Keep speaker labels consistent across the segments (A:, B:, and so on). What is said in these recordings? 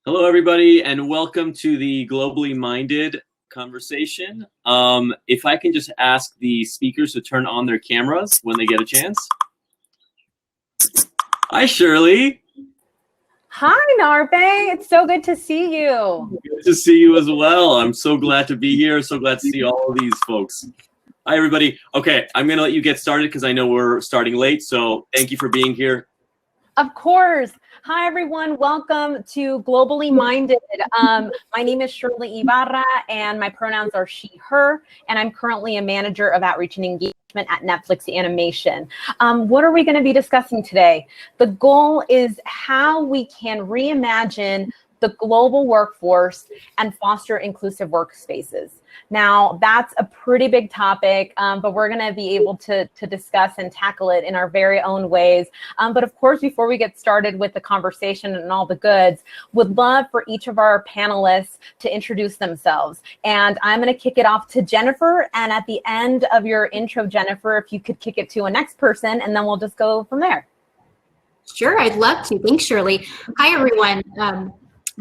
A: Hello, everybody, and welcome to the Globally Minded conversation. If I can just ask the speakers to turn on their cameras when they get a chance. Hi, Shirley.
B: Hi, Narbe. It's so good to see you.
A: Good to see you as well. I'm so glad to be here. So glad to see all of these folks. Hi, everybody. Okay, I'm going to let you get started because I know we're starting late. So thank you for being here.
B: Of course. Hi, everyone. Welcome to Globally Minded. My name is Shirley Ibarra, and my pronouns are she, her, and I'm currently a manager of outreach and engagement at Netflix Animation. What are we going to be discussing today? The goal is how we can reimagine the global workforce and foster inclusive workspaces. Now, that's a pretty big topic, but we're going to be able to discuss and tackle it in our very own ways. But of course, before we get started with the conversation and all the goods, would love for each of our panelists to introduce themselves. And I'm going to kick it off to Jennifer. And at the end of your intro, Jennifer, if you could kick it to a next person, and then we'll just go from there.
C: Sure, I'd love to. Thanks, Shirley. Hi, everyone.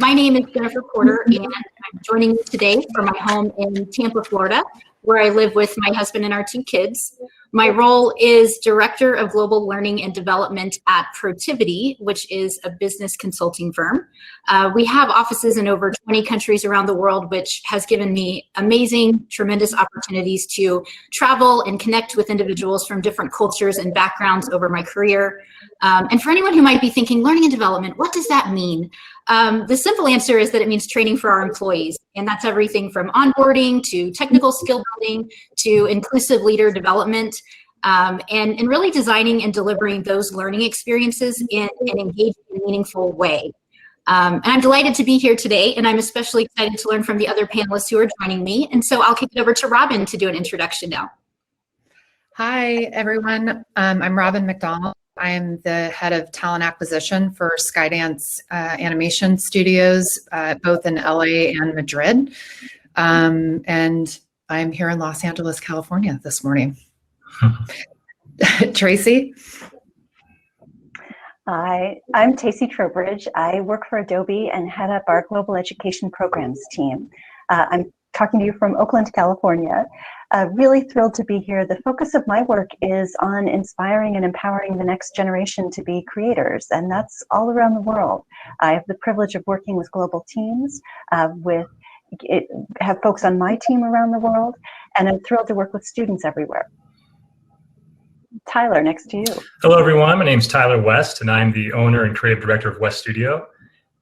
C: My name is Jennifer Porter, and I'm joining you today from my home in Tampa, Florida, where I live with my husband and our 2 kids. My role is Director of Global Learning and Development at Protivity, which is a business consulting firm. We have offices in over 20 countries around the world, which has given me amazing, tremendous opportunities to travel and connect with individuals from different cultures and backgrounds over my career. And for anyone who might be thinking, learning and development, what does that mean? The simple answer is that it means training for our employees. And that's everything from onboarding to technical skill building to inclusive leader development, and really designing and delivering those learning experiences in an engaging and meaningful way. And I'm delighted to be here today, and I'm especially excited to learn from the other panelists who are joining me. And so I'll kick it over to Robin to do an introduction now.
D: Hi, everyone. I'm Robin Mcdonald. I am the head of talent acquisition for Skydance animation studios, both in LA and Madrid. And I'm here in Los Angeles, California this morning. Tracy?
E: Hi, I'm Tacey Trowbridge. I work for Adobe and head up our global education programs team. I'm talking to you from Oakland, California. Really thrilled to be here. The focus of my work is on inspiring and empowering the next generation to be creators, and that's all around the world. I have the privilege of working with global teams, have folks on my team around the world, and I'm thrilled to work with students everywhere. Tyler, next to you.
F: Hello, everyone. My name is Tyler West, and I'm the owner and creative director of West Studio.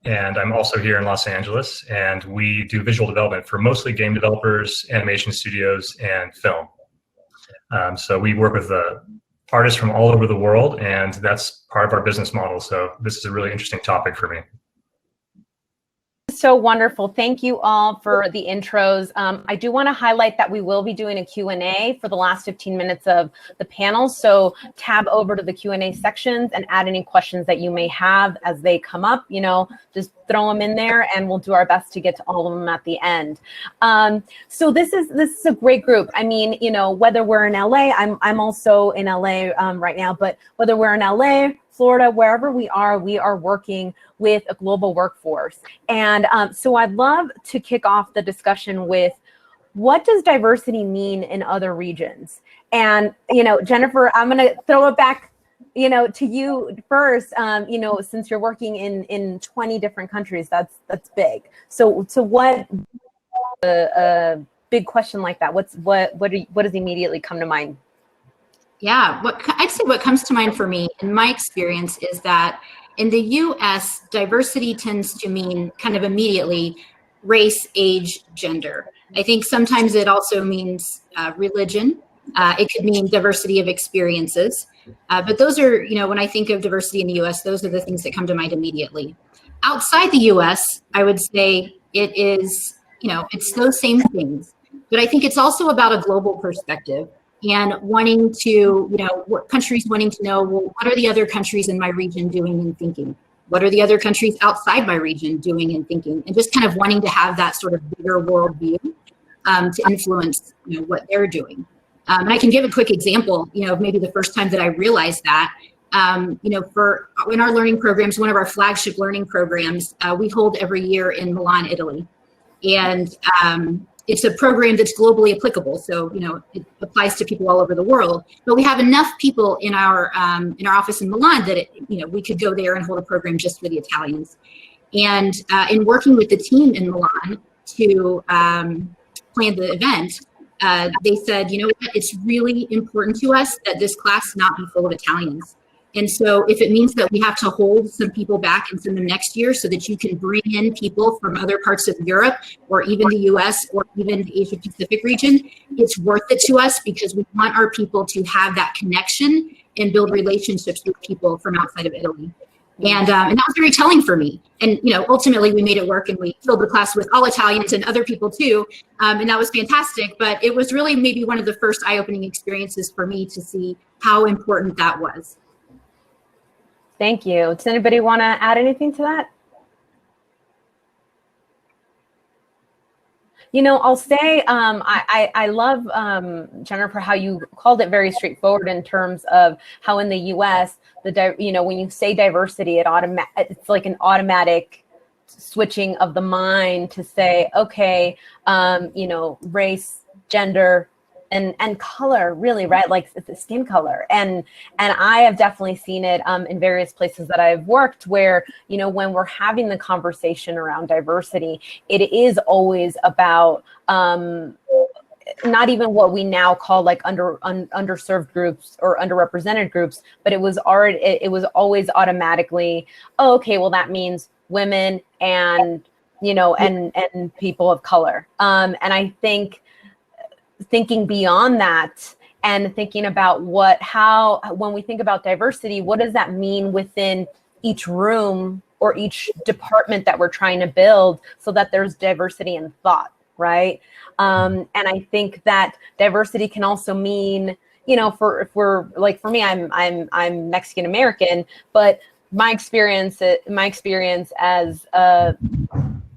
F: And I'm also here in Los Angeles, and we do visual development for mostly game developers, animation studios, and film. So we work with artists from all over the world, and that's part of our business model. So this is a really interesting topic for me.
B: So wonderful. Thank you all for the intros. I do want to highlight that we will be doing a Q&A for the last 15 minutes of the panel. So tab over to the Q&A sections and add any questions that you may have as they come up. You know, just throw them in there and we'll do our best to get to all of them at the end. So this is a great group. I mean, you know, whether we're in LA, I'm also in LA right now, but whether we're in LA, Florida, wherever we are working with a global workforce. And so I'd love to kick off the discussion with, what does diversity mean in other regions? And, you know, Jennifer, I'm going to throw it back, you know, to you first. You know, since you're working in 20 different countries, that's big. So what a big question like that? What does immediately come to mind?
C: Yeah, I'd say what comes to mind for me in my experience is that in the US, diversity tends to mean kind of immediately race, age, gender. I think sometimes it also means religion. It could mean diversity of experiences. But those are, you know, when I think of diversity in the US, those are the things that come to mind immediately. Outside the US, I would say it is, you know, it's those same things. But I think it's also about a global perspective. And wanting to, you know, what countries wanting to know, well, what are the other countries in my region doing and thinking? What are the other countries outside my region doing and thinking? And just kind of wanting to have that sort of bigger worldview to influence, you know, what they're doing. And I can give a quick example, you know, of maybe the first time that I realized that. in our learning programs, one of our flagship learning programs, we hold every year in Milan, Italy. And it's a program that's globally applicable. So, it applies to people all over the world, but we have enough people in our office in Milan that, we could go there and hold a program just for the Italians. And in working with the team in Milan to plan the event, they said, it's really important to us that this class not be full of Italians. And so if it means that we have to hold some people back and send them next year so that you can bring in people from other parts of Europe or even the US or even the Asia Pacific region, it's worth it to us because we want our people to have that connection and build relationships with people from outside of Italy. And that was very telling for me. And, ultimately we made it work and we filled the class with all Italians and other people too. And that was fantastic. But it was really maybe one of the first eye-opening experiences for me to see how important that was.
B: Thank you. Does anybody want to add anything to that? I'll say I love, Jennifer, how you called it very straightforward in terms of how in the U.S., when you say diversity, it's like an automatic switching of the mind to say, okay, race, gender, and color, really, right? Like the skin color. And I have definitely seen it in various places that I've worked where, when we're having the conversation around diversity, it is always about not even what we now call like underserved groups or underrepresented groups, but it was always automatically, oh, okay, well, that means women and, and people of color. And I think thinking beyond that and thinking about when we think about diversity, what does that mean within each room or each department that we're trying to build so that there's diversity in thought, right? And I think that diversity can also mean, for me, I'm Mexican American, but my experience as a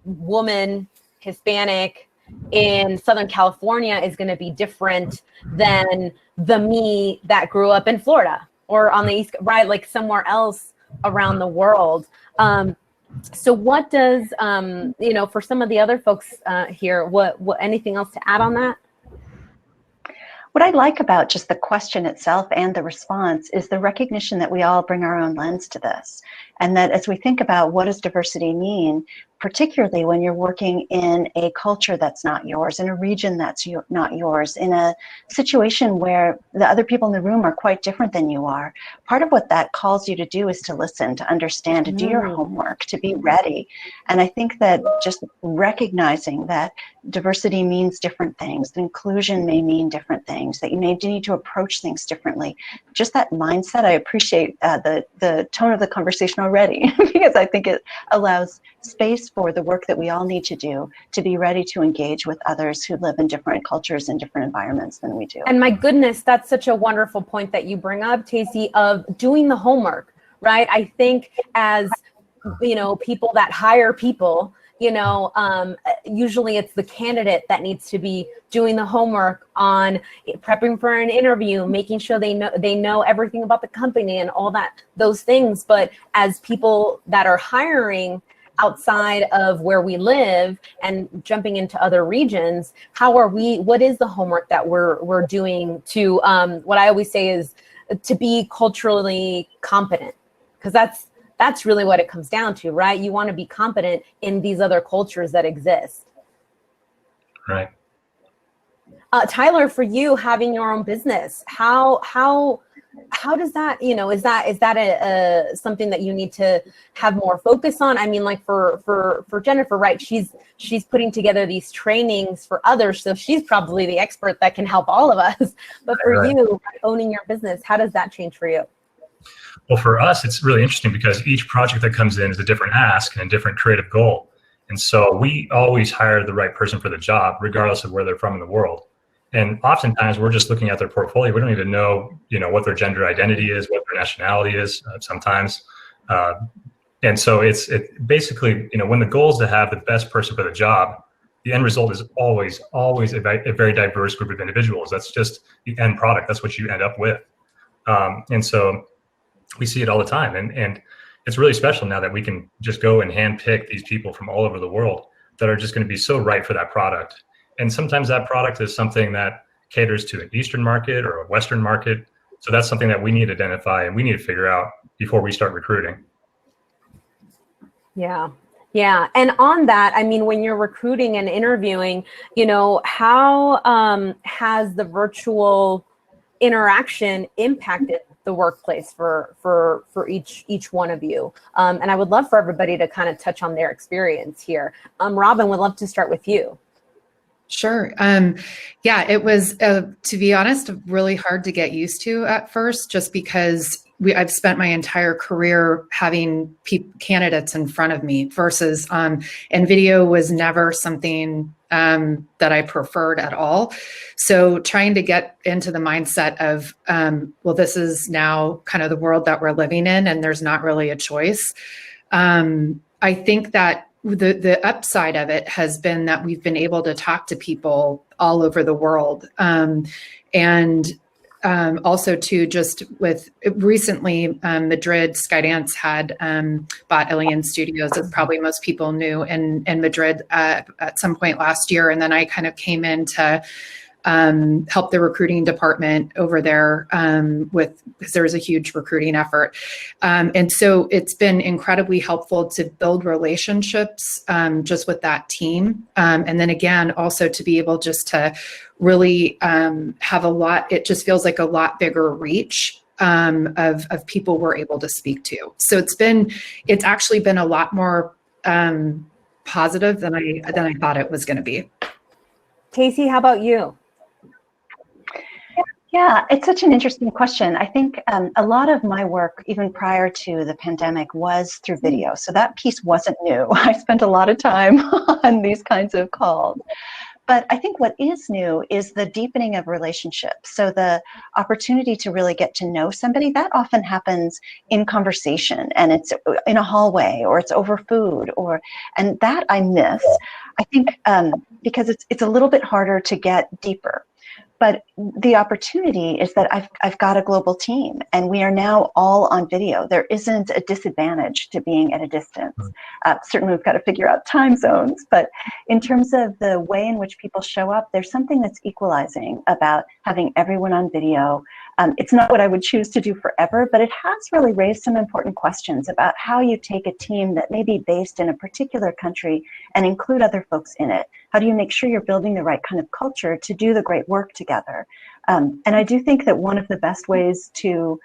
B: woman, Hispanic, in Southern California is going to be different than the me that grew up in Florida or on the East, right? Like somewhere else around the world. So what does, for some of the other folks here, what anything else to add on that?
E: What I like about just the question itself and the response is the recognition that we all bring our own lens to this. And that as we think about what does diversity mean, particularly when you're working in a culture that's not yours, in a region that's not yours, in a situation where the other people in the room are quite different than you are, part of what that calls you to do is to listen, to understand, to do your homework, to be ready. And I think that just recognizing that diversity means different things, inclusion may mean different things, that you may need to approach things differently. Just that mindset, I appreciate the tone of the conversation already, because I think it allows space for the work that we all need to do to be ready to engage with others who live in different cultures and different environments than we do.
B: And my goodness, that's such a wonderful point that you bring up, Tacey, of doing the homework, right? I think as, people that hire people, usually it's the candidate that needs to be doing the homework on prepping for an interview, making sure they know everything about the company and all those things. But as people that are hiring outside of where we live and jumping into other regions, what is the homework that we're doing to, what I always say is to be culturally competent, because that's really what it comes down to, right? You want to be competent in these other cultures that exist.
F: Right.
B: Tyler, for you having your own business, how does that, is that something that you need to have more focus on? I mean, like for Jennifer, right? She's putting together these trainings for others, so she's probably the expert that can help all of us. But for you, owning your business, how does that change for you?
F: Well, for us, it's really interesting because each project that comes in is a different ask and a different creative goal. And so we always hire the right person for the job, regardless of where they're from in the world. And oftentimes we're just looking at their portfolio. We don't even know, what their gender identity is, what their nationality is sometimes. And so it's basically, when the goal is to have the best person for the job, the end result is always a very diverse group of individuals. That's just the end product. That's what you end up with. And so we see it all the time. And it's really special now that we can just go and handpick these people from all over the world that are just going to be so right for that product. And sometimes that product is something that caters to an Eastern market or a Western market. So that's something that we need to identify and we need to figure out before we start recruiting.
B: Yeah. Yeah. And on that, I mean, when you're recruiting and interviewing, you know, how has the virtual interaction impacted the workplace for each one of you? And I would love for everybody to kind of touch on their experience here. Robin, would love to start with you.
D: Sure. Yeah, it was, to be honest, really hard to get used to at first, just because I've spent my entire career having candidates in front of me versus, and video was never something that I preferred at all. So trying to get into the mindset of, well, this is now kind of the world that we're living in, and there's not really a choice. I think that the upside of it has been that we've been able to talk to people all over the world. And also too, just with recently, Madrid, Skydance had bought Alien Studios, as probably most people knew, in Madrid at some point last year. And then I kind of came in to help the recruiting department over there because there was a huge recruiting effort. And so it's been incredibly helpful to build relationships just with that team. And then again, also to be able just to really have it just feels like a lot bigger reach of people we're able to speak to. So it's actually been a lot more positive than I thought it was going to be.
B: Casey, how about you?
E: Yeah, it's such an interesting question. I think a lot of my work, even prior to the pandemic, was through video. So that piece wasn't new. I spent a lot of time on these kinds of calls. But I think what is new is the deepening of relationships. So the opportunity to really get to know somebody, that often happens in conversation, and it's in a hallway, or it's over food, and that I miss. I think because it's a little bit harder to get deeper. But the opportunity is that I've got a global team, and we are now all on video. There isn't a disadvantage to being at a distance. Certainly we've got to figure out time zones, but in terms of the way in which people show up, there's something that's equalizing about having everyone on video. It's not what I would choose to do forever, but it has really raised some important questions about how you take a team that may be based in a particular country and include other folks in it. How do you make sure you're building the right kind of culture to do the great work together? And I do think that one of the best ways to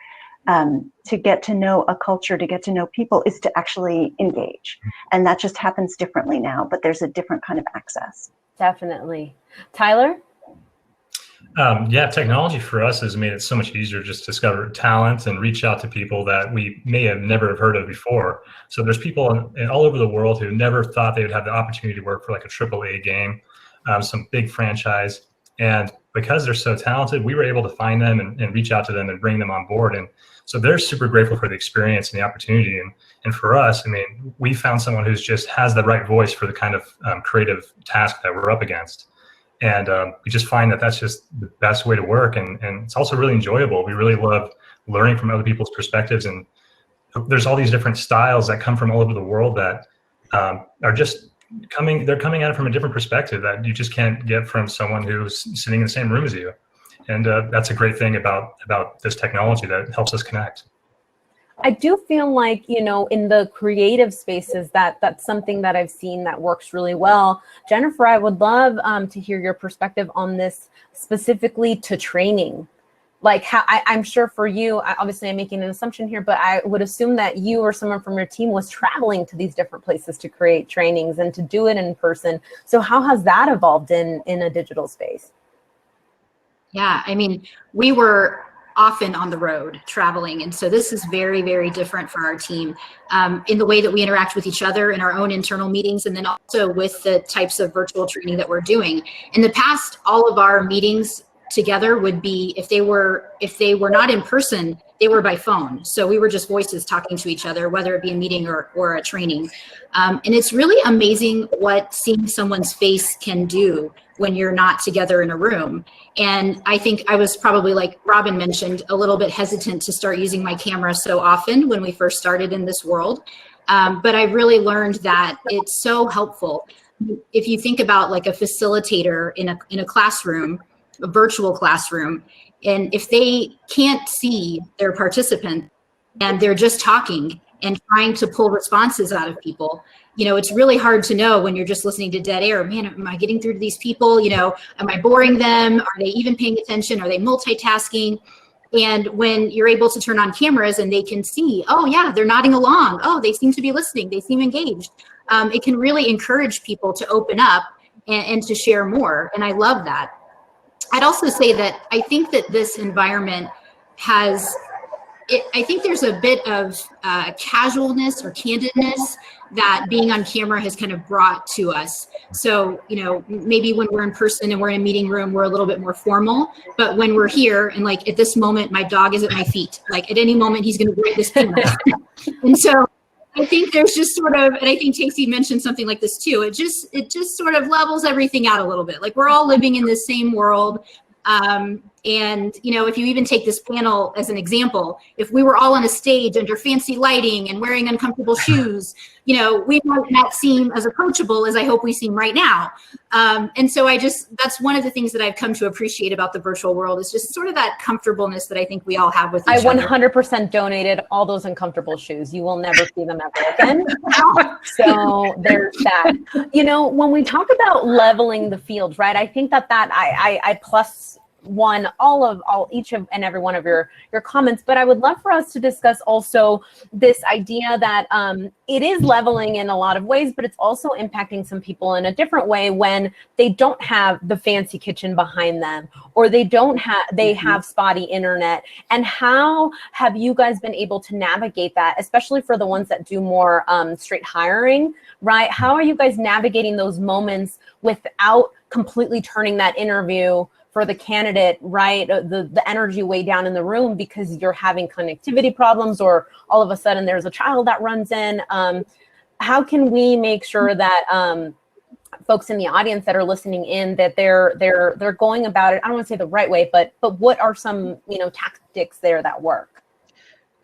E: get to know a culture, to get to know people, is to actually engage. And that just happens differently now, but there's a different kind of access.
B: Definitely. Tyler?
F: Yeah, technology for us has made it so much easier just to discover talent and reach out to people that we may have never have heard of before. So there's people all over the world who never thought they would have the opportunity to work for like a AAA game, some big franchise. And because they're so talented, we were able to find them and reach out to them and bring them on board. And so they're super grateful for the experience and the opportunity. And for us, I mean, we found someone who's just has the right voice for the kind of creative task that we're up against. And we just find that that's just the best way to work. And it's also really enjoyable. We really love learning from other people's perspectives. And there's all these different styles that come from all over the world that are just they're coming at it from a different perspective that you just can't get from someone who's sitting in the same room as you. And that's a great thing about this technology that helps us connect.
B: I do feel like, you know, in the creative spaces, that's something that I've seen that works really well. Jennifer, I would love to hear your perspective on this, specifically to training. Like how I'm sure for you, obviously I'm making an assumption here, but I would assume that you or someone from your team was traveling to these different places to create trainings and to do it in person. So how has that evolved in a digital space?
C: Yeah, I mean, we were often on the road traveling. And so this is very, very different for our team in the way that we interact with each other in our own internal meetings, and then also with the types of virtual training that we're doing. In the past, all of our meetings together would be, if they were not in person, they were by phone. So we were just voices talking to each other, whether it be a meeting or a training. And it's really amazing what seeing someone's face can do when you're not together in a room. And I think I was probably, like Robin mentioned, a little bit hesitant to start using my camera so often when we first started in this world. But I really learned that it's so helpful. If you think about like a facilitator in a classroom, a virtual classroom, and if they can't see their participant and they're just talking and trying to pull responses out of people, you know, it's really hard to know when you're just listening to dead air. Man, am I getting through to these people? You know, am I boring them? Are they even paying attention? Are they multitasking? And when you're able to turn on cameras and they can see, oh yeah, they're nodding along. Oh, they seem to be listening. They seem engaged. It can really encourage people to open up and to share more. And I love that. I'd also say that I think that this environment has, I think there's a bit of casualness or candidness that being on camera has kind of brought to us. So, you know, maybe when we're in person and we're in a meeting room, we're a little bit more formal. But when we're here and like at this moment, my dog is at my feet. Like at any moment, he's going to break this camera. And so I think there's just sort of, and I think Tacey mentioned something like this too. It just sort of levels everything out a little bit. Like we're all living in the same world. And, you know, if you even take this panel as an example, if we were all on a stage under fancy lighting and wearing uncomfortable shoes, you know, we might not seem as approachable as I hope we seem right now. And so that's one of the things that I've come to appreciate about the virtual world is just sort of that comfortableness that I think we all have with each other.
B: I 100% donated all those uncomfortable shoes. You will never see them ever again. So there's that. You know, when we talk about leveling the field, right, I think that I plus one each of and every one of your comments, but I would love for us to discuss also this idea that it is leveling in a lot of ways, but it's also impacting some people in a different way when they don't have the fancy kitchen behind them, or they have spotty internet. And how have you guys been able to navigate that, especially for the ones that do more straight hiring, right? How are you guys navigating those moments without completely turning that interview for the candidate, right, the energy way down in the room because you're having connectivity problems, or all of a sudden there's a child that runs in? How can we make sure that folks in the audience that are listening in, that they're going about it, I don't want to say the right way, but what are some, you know, tactics there that work?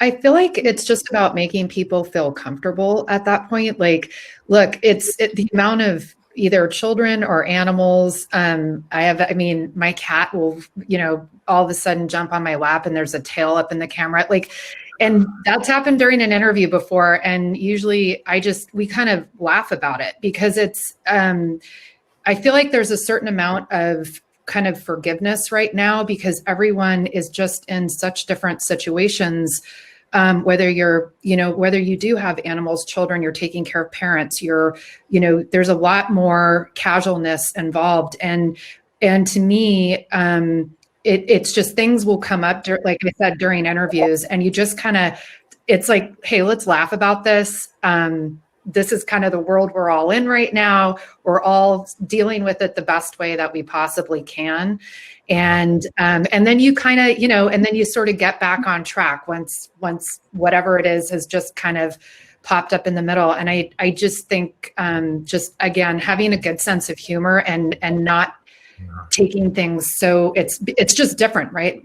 D: I feel like it's just about making people feel comfortable at that point. Like, look, the amount of either children or animals. My cat will, you know, all of a sudden jump on my lap and there's a tail up in the camera. Like, and that's happened during an interview before. And usually we kind of laugh about it because it's, I feel like there's a certain amount of kind of forgiveness right now because everyone is just in such different situations. Whether you do have animals, children, you're taking care of parents, there's a lot more casualness involved. And to me, it's just things will come up, like I said, during interviews, and you just kind of, it's like, hey, let's laugh about this. This is kind of the world we're all in right now. We're all dealing with it the best way that we possibly can. And then you kind of, and then you sort of get back on track once whatever it is has just kind of popped up in the middle. And I just think, just again, having a good sense of humor and not taking things. So it's just different, right?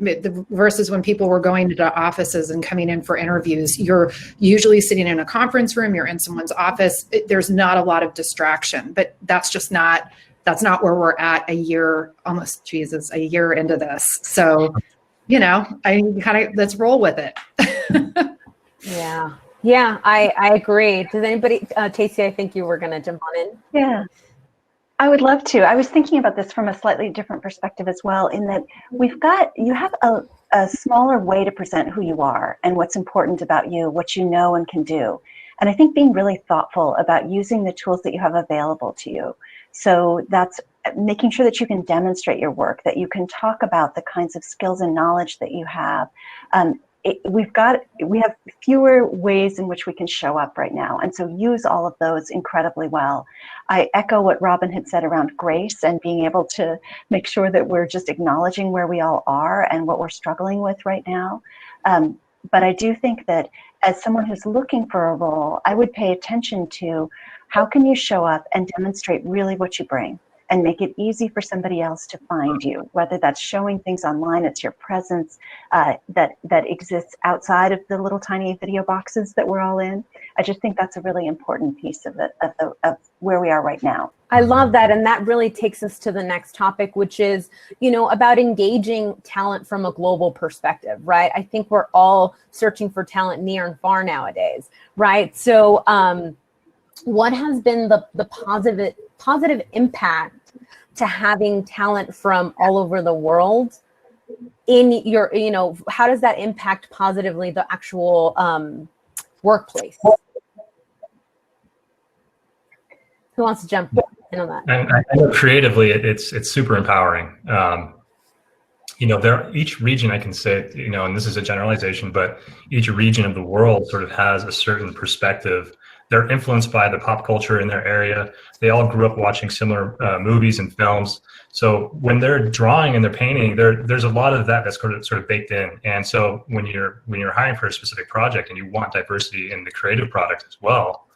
D: Versus when people were going to offices and coming in for interviews, you're usually sitting in a conference room, you're in someone's office. There's not a lot of distraction, but that's not where we're at a year into this. So, let's roll with it.
B: Yeah, I agree. Does anybody, Tacey, I think you were going to jump on in.
E: Yeah. I would love to. I was thinking about this from a slightly different perspective as well, in that you have a smaller way to present who you are and what's important about you, what you know and can do. And I think being really thoughtful about using the tools that you have available to you. So that's making sure that you can demonstrate your work, that you can talk about the kinds of skills and knowledge that you have. We have fewer ways in which we can show up right now. And so use all of those incredibly well. I echo what Robin had said around grace and being able to make sure that we're just acknowledging where we all are and what we're struggling with right now. But I do think that as someone who's looking for a role, I would pay attention to how can you show up and demonstrate really what you bring and make it easy for somebody else to find you, whether that's showing things online, it's your presence that exists outside of the little tiny video boxes that we're all in. I just think that's a really important piece of where we are right now.
B: I love that. And that really takes us to the next topic, which is, about engaging talent from a global perspective, right? I think we're all searching for talent near and far nowadays, right? So what has been the positive impact to having talent from all over the world in your, how does that impact positively the actual workplace? Who wants to jump in on that?
F: I know creatively, it's super empowering. Each region, I can say, and this is a generalization, but each region of the world sort of has a certain perspective. They're influenced by the pop culture in their area. They all grew up watching similar movies and films. So when they're drawing and they're painting, there's a lot of that that's sort of baked in. And so when you're hiring for a specific project and you want diversity in the creative product as well,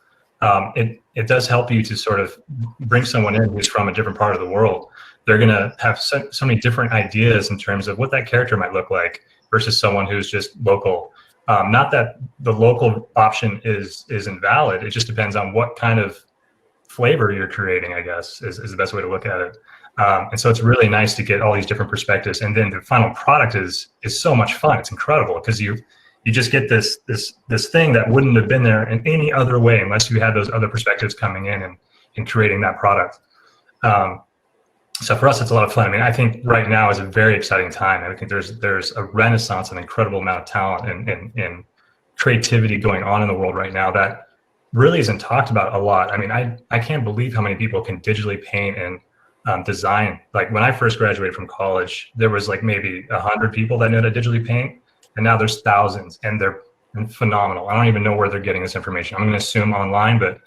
F: it does help you to sort of bring someone in who's from a different part of the world. They're going to have so many different ideas in terms of what that character might look like versus someone who's just local. Not that the local option is invalid. It just depends on what kind of flavor you're creating, I guess, is the best way to look at it. And so it's really nice to get all these different perspectives. And then the final product is so much fun. It's incredible because you just get this thing that wouldn't have been there in any other way unless you had those other perspectives coming in and creating that product. So for us, it's a lot of fun. I mean, I think right now is a very exciting time. I think there's a renaissance, an incredible amount of talent and creativity going on in the world right now that really isn't talked about a lot. I mean, I can't believe how many people can digitally paint and design. Like when I first graduated from college, there was like maybe 100 people that knew how to digitally paint. And now there's thousands, and they're phenomenal. I don't even know where they're getting this information. I'm going to assume online, but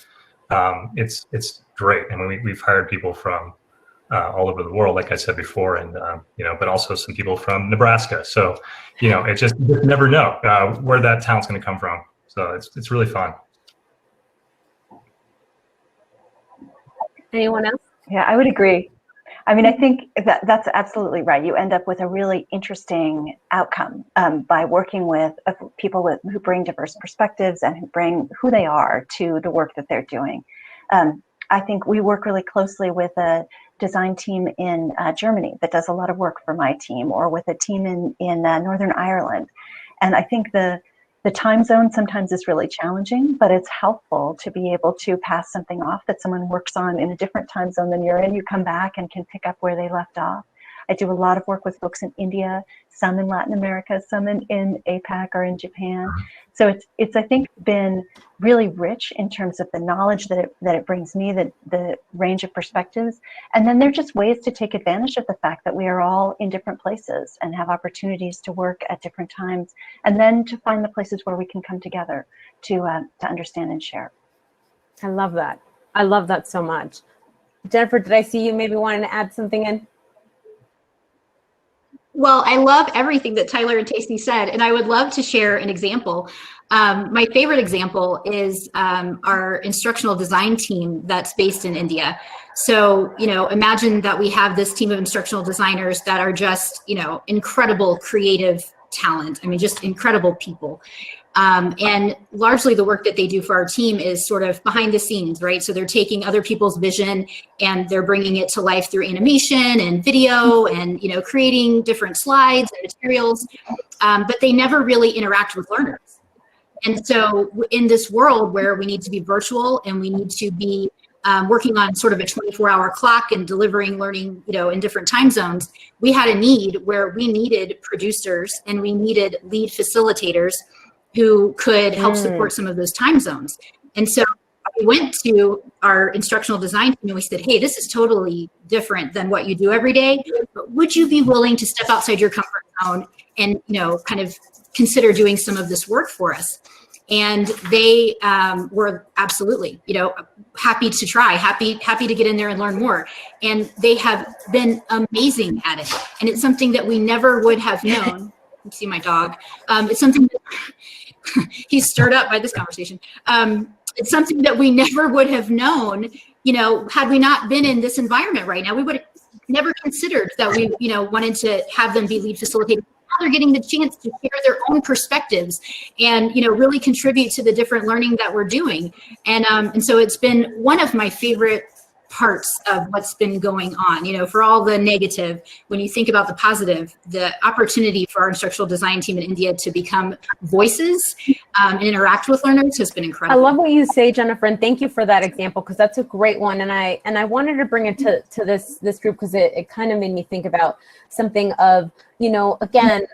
F: it's great. I mean, we've hired people from all over the world, like I said before, and but also some people from Nebraska. So, it just you never know where that talent's going to come from. So it's really fun.
B: Anyone else?
E: Yeah, I would agree. I mean, I think that's absolutely right. You end up with a really interesting outcome by working with people who bring diverse perspectives and who bring who they are to the work that they're doing. I think we work really closely with a design team in Germany that does a lot of work for my team, or with a team in Northern Ireland. And I think the time zone sometimes is really challenging, but it's helpful to be able to pass something off that someone works on in a different time zone than you're in. You come back and can pick up where they left off. I do a lot of work with folks in India, some in Latin America, some in APAC or in Japan. So it's I think been really rich in terms of the knowledge that it brings me, the range of perspectives. And then there are just ways to take advantage of the fact that we are all in different places and have opportunities to work at different times, and then to find the places where we can come together to understand and share.
B: I love that. I love that so much. Jennifer, did I see you maybe wanting to add something in?
C: Well, I love everything that Tyler and Tacey said, and I would love to share an example. My favorite example is our instructional design team that's based in India. So, imagine that we have this team of instructional designers that are just, incredible creative talent. I mean, just incredible people. And largely the work that they do for our team is sort of behind the scenes, right? So they're taking other people's vision and they're bringing it to life through animation and video and, creating different slides and materials, but they never really interact with learners. And so in this world where we need to be virtual and we need to be working on sort of a 24-hour clock and delivering learning, in different time zones, we had a need where we needed producers and we needed lead facilitators who could help support some of those time zones. And so we went to our instructional design team and we said, hey, this is totally different than what you do every day, but would you be willing to step outside your comfort zone and, kind of consider doing some of this work for us? And they were absolutely, happy to try, happy to get in there and learn more. And they have been amazing at it. And it's something that we never would have known. You see my dog. It's something that he's stirred up by this conversation. It's something that we never would have known had we not been in this environment right now, we would have never considered that we, wanted to have them be lead facilitators. Now they're getting the chance to share their own perspectives and, really contribute to the different learning that we're doing. And so it's been one of my favorite parts of what's been going on. For all the negative, when you think about the positive, the opportunity for our instructional design team in India to become voices and interact with learners has been incredible.
B: I love what you say, Jennifer, and thank you for that example, because that's a great one. And I wanted to bring it to this group because it kind of made me think about something of, again,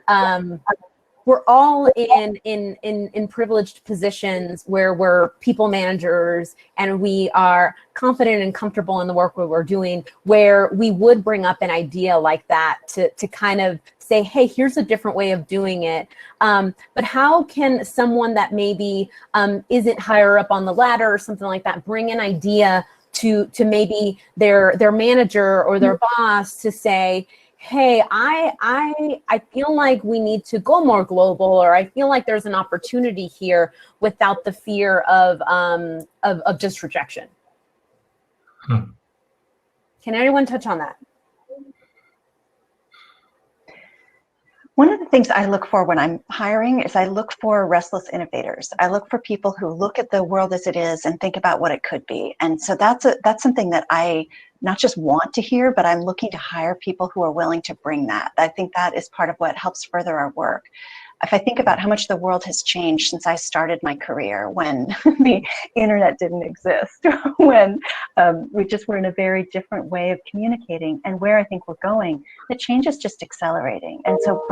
B: we're all in privileged positions where we're people managers and we are confident and comfortable in the work we're doing, where we would bring up an idea like that to kind of say, hey, here's a different way of doing it. But how can someone that maybe isn't higher up on the ladder or something like that bring an idea to maybe their manager or their boss to say, hey, I feel like we need to go more global, or I feel like there's an opportunity here, without the fear of just rejection. Can anyone touch on that?
E: One of the things I look for when I'm hiring is I look for restless innovators. I look for people who look at the world as it is and think about what it could be. And so that's something that I not just want to hear, but I'm looking to hire people who are willing to bring that. I think that is part of what helps further our work. If I think about how much the world has changed since I started my career, when the internet didn't exist, when we just were in a very different way of communicating, and where I think we're going, the change is just accelerating. And so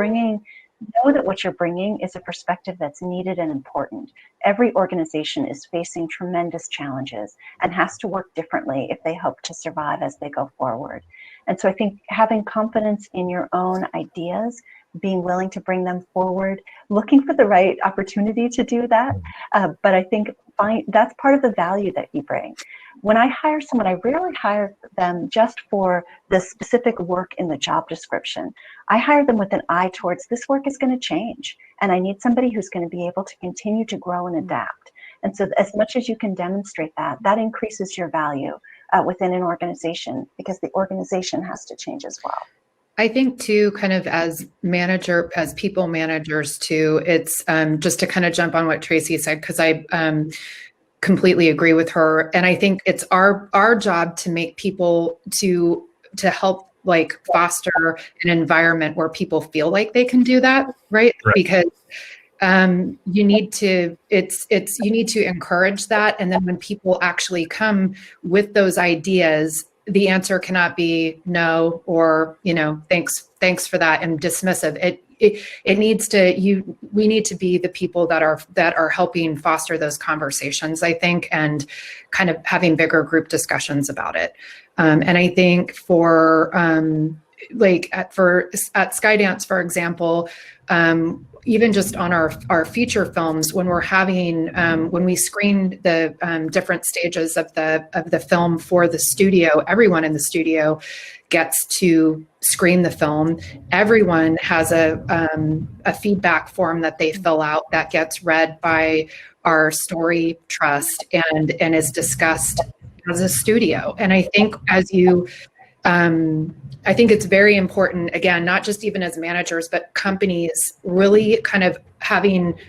E: know that what you're bringing is a perspective that's needed and important. Every organization is facing tremendous challenges and has to work differently if they hope to survive as they go forward. And so I think having confidence in your own ideas, being willing to bring them forward, looking for the right opportunity to do that. But I think that's part of the value that you bring. When I hire someone, I rarely hire them just for the specific work in the job description. I hire them with an eye towards, this work is going to change, and I need somebody who's going to be able to continue to grow and adapt. And so as much as you can demonstrate that increases your value within an organization, because the organization has to change as well.
D: I think too, kind of as people managers too, it's just to kind of jump on what Tracy said, because I completely agree with her. And I think it's our job to make people to help foster an environment where people feel like they can do that, right? Because you need to encourage that. And then when people actually come with those ideas, the answer cannot be no, or, thanks for that, and dismissive. It needs to, we need to be the people that are helping foster those conversations, I think, and kind of having bigger group discussions about it. And I think for at Skydance, for example, even just on our feature films, when we're having when we screen the different stages of the film for the studio, everyone in the studio gets to screen the film. Everyone has a feedback form that they fill out that gets read by our story trust and is discussed as a studio. And I think I think it's very important, again, not just even as managers, but companies really kind of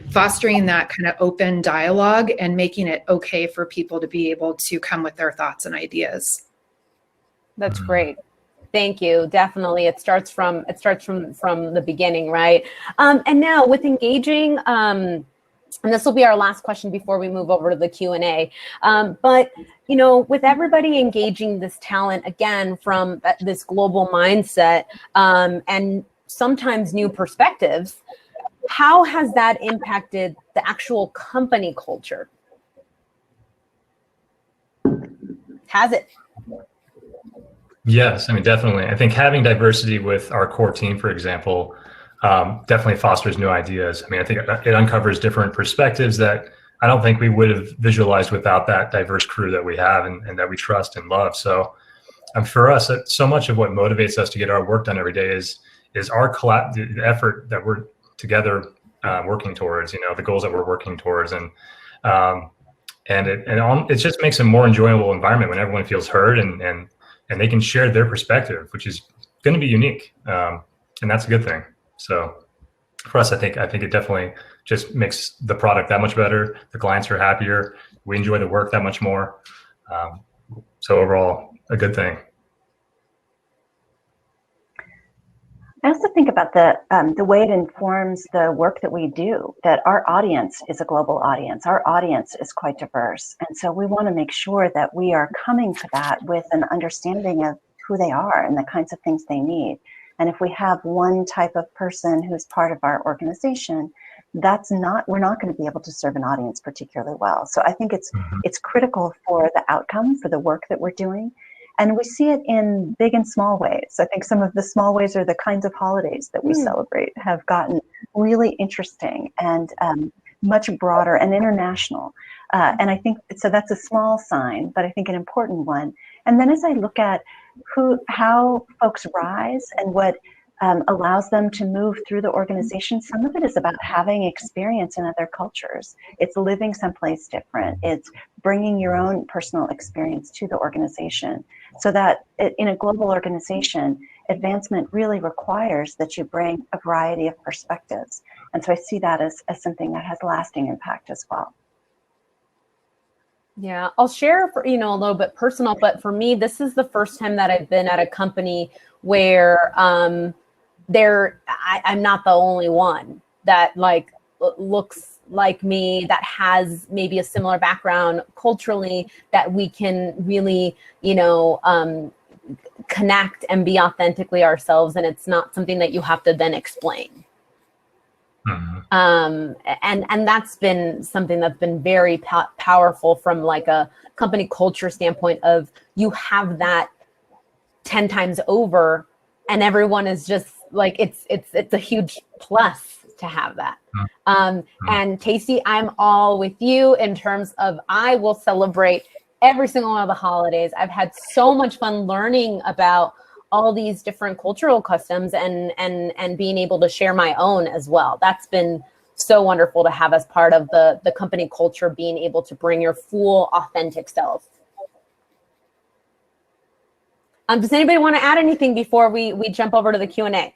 D: fostering that kind of open dialogue and making it okay for people to be able to come with their thoughts and ideas.
B: That's great. Thank you. Definitely. It starts from the beginning, right? And now with engaging, and this will be our last question before we move over to the Q&A. But, with everybody engaging this talent, again, from this global mindset and sometimes new perspectives, how has that impacted the actual company culture? Has it?
F: Yes, definitely. I think having diversity with our core team, for example, definitely fosters new ideas. I think it uncovers different perspectives that I don't think we would have visualized without that diverse crew that we have and that we trust and love. So for us, so much of what motivates us to get our work done every day is our the effort that we're together working towards, the goals that we're working towards. And And it just makes a more enjoyable environment when everyone feels heard and they can share their perspective, which is going to be unique, and that's a good thing. So for us, I think it definitely just makes the product that much better. The clients are happier. We enjoy the work that much more. So overall, a good thing.
E: I also think about the way it informs the work that we do, that our audience is a global audience. Our audience is quite diverse. And so we want to make sure that we are coming to that with an understanding of who they are and the kinds of things they need. And if we have one type of person who's part of our organization, we're not going to be able to serve an audience particularly well. So I think it's critical for the outcome, for the work that we're doing. And we see it in big and small ways. I think some of the small ways are the kinds of holidays that we celebrate have gotten really interesting and much broader and international. And I think, so that's a small sign, but I think an important one. And then as I look at how folks rise and what allows them to move through the organization, some of it is about having experience in other cultures. It's living someplace different. It's bringing your own personal experience to the organization. So that in a global organization, advancement really requires that you bring a variety of perspectives. And so I see that as something that has lasting impact as well.
B: Yeah, I'll share a little bit personal, but for me, this is the first time that I've been at a company where I'm not the only one that looks like me, that has maybe a similar background culturally, that we can really, connect and be authentically ourselves. And it's not something that you have to then explain. And that's been something that's been very powerful from like a company culture standpoint of you have that 10 times over and everyone is just like, it's a huge plus to have that. And Tacey, I'm all with you in terms of I will celebrate every single one of the holidays. I've had so much fun learning about all these different cultural customs and being able to share my own as well. That's been so wonderful to have as part of the company culture, being able to bring your full authentic self. Does anybody want to add anything before we jump over to the Q&A?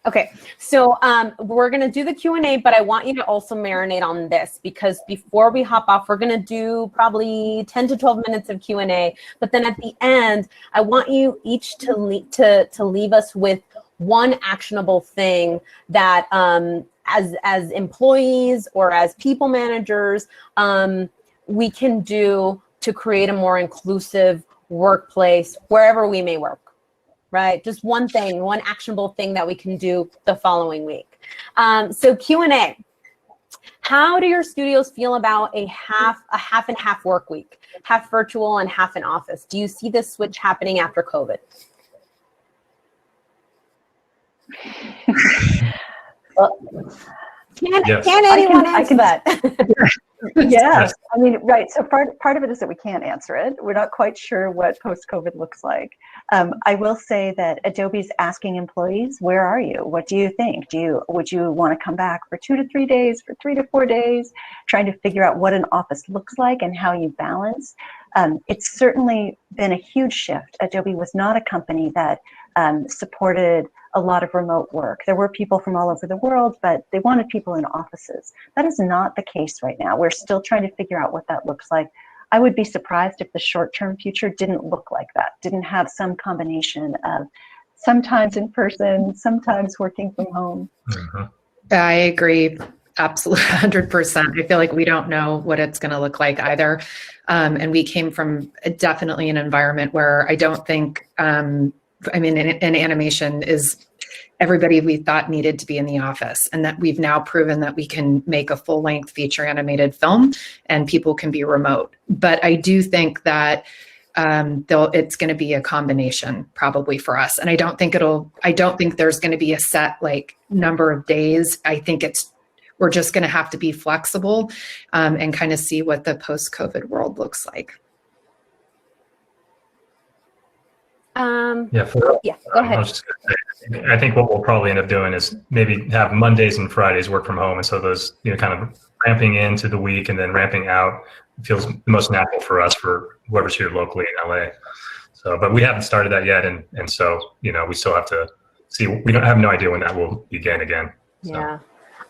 B: Okay, so we're going to do the Q&A, but I want you to also marinate on this, because before we hop off, we're going to do probably 10 to 12 minutes of Q&A. But then at the end, I want you each to leave us with one actionable thing that as employees or as people managers, we can do to create a more inclusive workplace wherever we may work. Right? Just one thing, one actionable thing that we can do the following week. So Q&A. How do your studios feel about a half and half work week, half virtual and half in office? Do you see this switch happening after COVID?
E: Well,
B: can anyone answer that?
E: Yeah, I mean, right. So part of it is that we can't answer it. We're not quite sure what post-COVID looks like. I will say that Adobe's asking employees, where are you? What do you think? Would you want to come back for 2 to 3 days, for 3 to 4 days, trying to figure out what an office looks like and how you balance? It's certainly been a huge shift. Adobe was not a company that supported a lot of remote work. There were people from all over the world, but they wanted people in offices. That is not the case right now. We're still trying to figure out what that looks like. I would be surprised if the short-term future didn't look like that, didn't have some combination of sometimes in person, sometimes working from home.
D: I agree. Absolutely, 100%. I feel like we don't know what it's going to look like either. And we came from definitely an environment where I don't think, in animation is everybody we thought needed to be in the office, and that we've now proven that we can make a full-length feature animated film and people can be remote. But I do think that it's going to be a combination probably for us. And I don't think there's going to be a set number of days. I think we're just going to have to be flexible and kind of see what the post-COVID world looks like.
B: Go ahead.
F: I was just going to say, I think what we'll probably end up doing is maybe have Mondays and Fridays work from home, and so those kind of ramping into the week and then ramping out feels the most natural for us, for whoever's here locally in LA. So, but we haven't started that yet, and so we still have to see. We don't have no idea when that will begin again. So.
B: Yeah.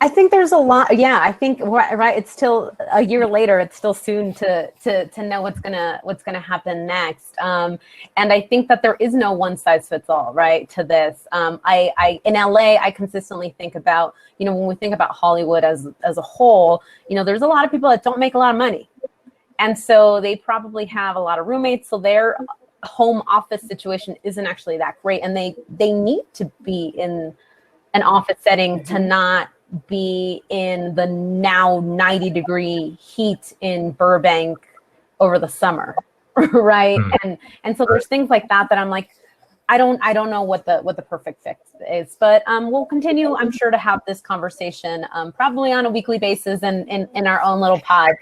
B: I think there's a lot. Yeah, I think right. It's still a year later. It's still soon to know what's gonna happen next. And I think that there is no one size fits all, right, to this. I in LA, I consistently think about, when we think about Hollywood as a whole, there's a lot of people that don't make a lot of money, and so they probably have a lot of roommates. So their home office situation isn't actually that great, and they need to be in an office setting to not be in the now 90-degree heat in Burbank over the summer, right? And so there's things like that I'm like, I don't know what the perfect fix is, but we'll continue, I'm sure, to have this conversation probably on a weekly basis and in our own little pods.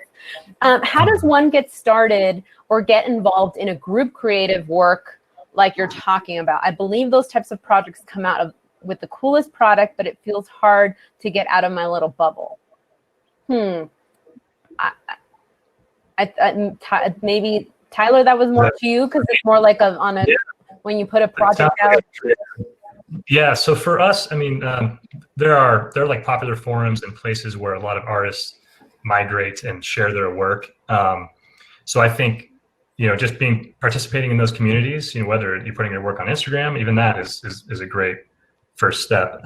B: How does one get started or get involved in a group creative work like you're talking about? I believe those types of projects come out with the coolest product, but it feels hard to get out of my little bubble. Maybe Tyler, that was more to you, because it's more like when you put a project out.
F: Yeah. So for us, I mean, there are like popular forums and places where a lot of artists migrate and share their work. So I think, just participating in those communities, whether you're putting your work on Instagram, even that is a great first step.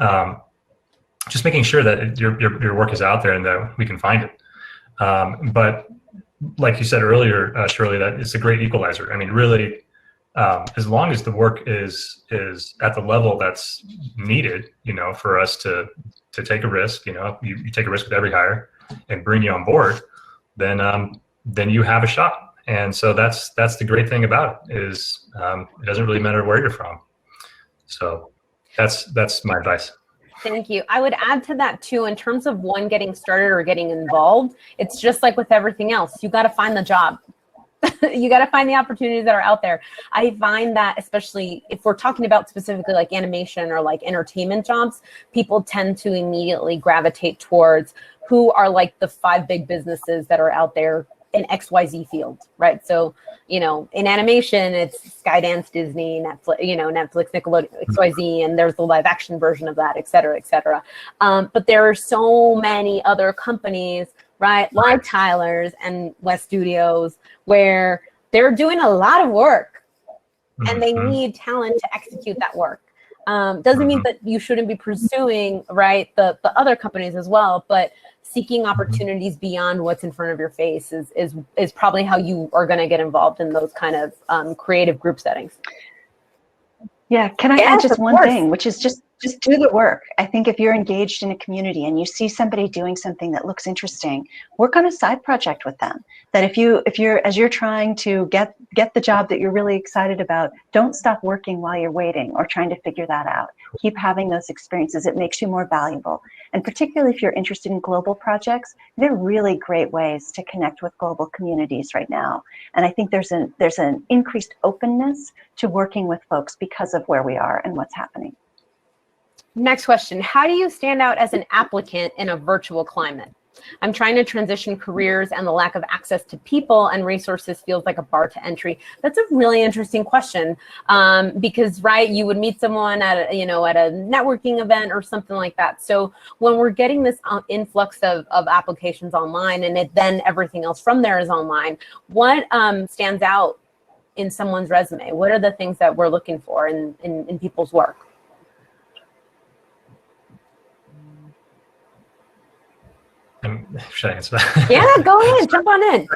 F: Just making sure that your work is out there and that we can find it. But like you said earlier, Shirley, that it's a great equalizer. I mean, really, as long as the work is at the level that's needed, for us to take a risk, you take a risk with every hire and bring you on board, then you have a shot. And so that's the great thing about it, is it doesn't really matter where you're from. So that's my advice.
B: Thank you. I would add to that too, in terms of one getting started or getting involved, it's just like with everything else. You got to find the job. You got to find the opportunities that are out there. I find that, especially if we're talking about specifically like animation or like entertainment jobs, people tend to immediately gravitate towards who are like the 5 big businesses that are out there in XYZ field, right? So, in animation, it's Skydance, Disney, Netflix, Netflix, Nickelodeon, XYZ, and there's the live action version of that, et cetera, et cetera. But there are so many other companies, right, like Tyler's and West Studios, where they're doing a lot of work and they need talent to execute that work. Doesn't mean that you shouldn't be pursuing, right, the other companies as well, but seeking opportunities beyond what's in front of your face is probably how you are going to get involved in those kind of creative group settings.
E: Yeah, can I add just one thing, which is just do the work. I think if you're engaged in a community and you see somebody doing something that looks interesting, work on a side project with them. That if you're as you're trying to get the job that you're really excited about, don't stop working while you're waiting or trying to figure that out. Keep having those experiences. It makes you more valuable. And particularly if you're interested in global projects, they're really great ways to connect with global communities right now. And I think there's an increased openness to working with folks because of where we are and what's happening.
B: Next question. How do you stand out as an applicant in a virtual climate? I'm trying to transition careers and the lack of access to people and resources feels like a bar to entry. That's a really interesting question, because, right, you would meet someone at a networking event or something like that. So when we're getting this influx of applications online and then everything else from there is online, what stands out in someone's resume? What are the things that we're looking for in people's work?
F: Should I answer that?
B: Yeah, go ahead, jump on in.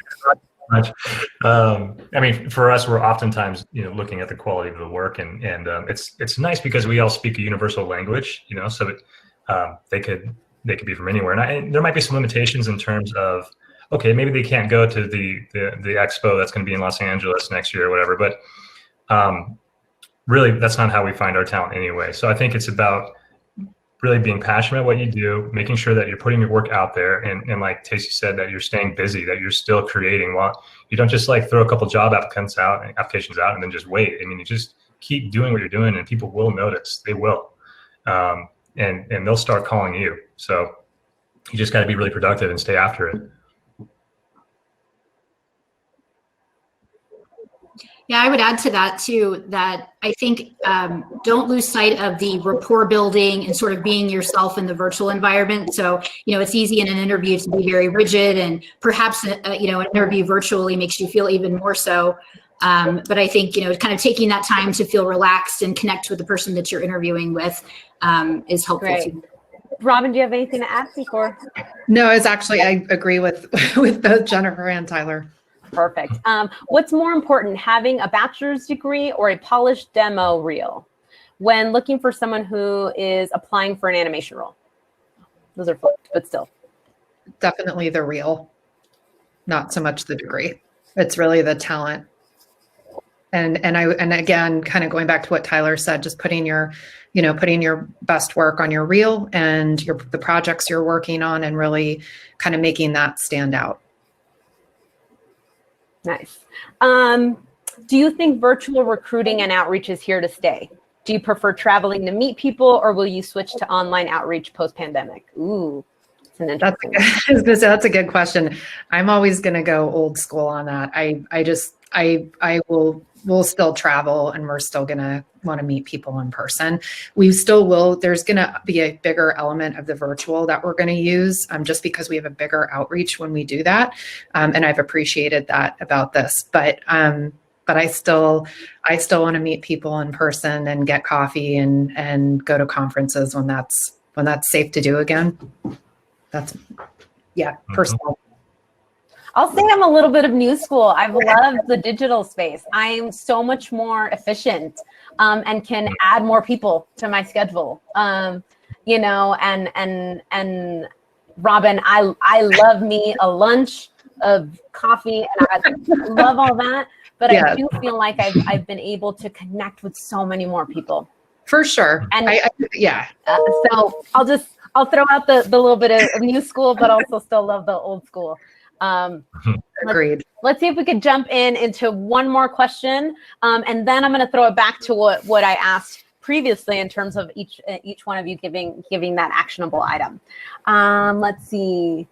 F: I mean, for us, we're oftentimes, looking at the quality of the work, and it's nice because we all speak a universal language, so that they could be from anywhere. And there might be some limitations in terms of, okay, maybe they can't go to the expo that's going to be in Los Angeles next year or whatever, but really, that's not how we find our talent anyway. So I think it's about really being passionate about what you do, making sure that you're putting your work out there, and like Tacey said, that you're staying busy, that you're still creating. Well, you don't just like throw a couple job applications out and then just wait. I mean, you just keep doing what you're doing, and people will notice. They will, and they'll start calling you. So You just got to be really productive and stay after it.
C: Yeah, I would add to that too, that I think don't lose sight of the rapport building and sort of being yourself in the virtual environment. So, it's easy in an interview to be very rigid, and perhaps, an interview virtually makes you feel even more so. But I think, kind of taking that time to feel relaxed and connect with the person that you're interviewing with is helpful
B: Great.
C: too.
B: Robin, do you have anything to add before?
D: No, I agree with both Jennifer and Tyler.
B: Perfect. What's more important, having a bachelor's degree or a polished demo reel when looking for someone who is applying for an animation role? Those are flipped, but still.
D: Definitely the reel, not so much the degree. It's really the talent. And again, kind of going back to what Tyler said, just putting your best work on your reel and the projects you're working on, and really kind of making that stand out.
B: Nice. Do you think virtual recruiting and outreach is here to stay? Do you prefer traveling to meet people, or will you switch to online outreach post-pandemic? Ooh, it's an interesting one.
D: I was gonna say, that's a good question. I'm always gonna go old school on that. We'll still travel, and we're still gonna want to meet people in person. We still will. There's gonna be a bigger element of the virtual that we're gonna use, just because we have a bigger outreach when we do that. And I've appreciated that about this. But I still want to meet people in person and get coffee and go to conferences when that's safe to do again. That's personal.
B: I'll say I'm a little bit of new school. I've loved the digital space. I'm so much more efficient and can add more people to my schedule. And Robin, I love me a lunch of coffee, and I love all that. But yeah. I do feel like I've been able to connect with so many more people.
D: For sure. And
B: so I'll throw out the little bit of new school, but also still love the old school.
D: Agreed.
B: Let's see if we could jump into one more question, and then I'm going to throw it back to what I asked previously in terms of each one of you giving that actionable item. Let's see.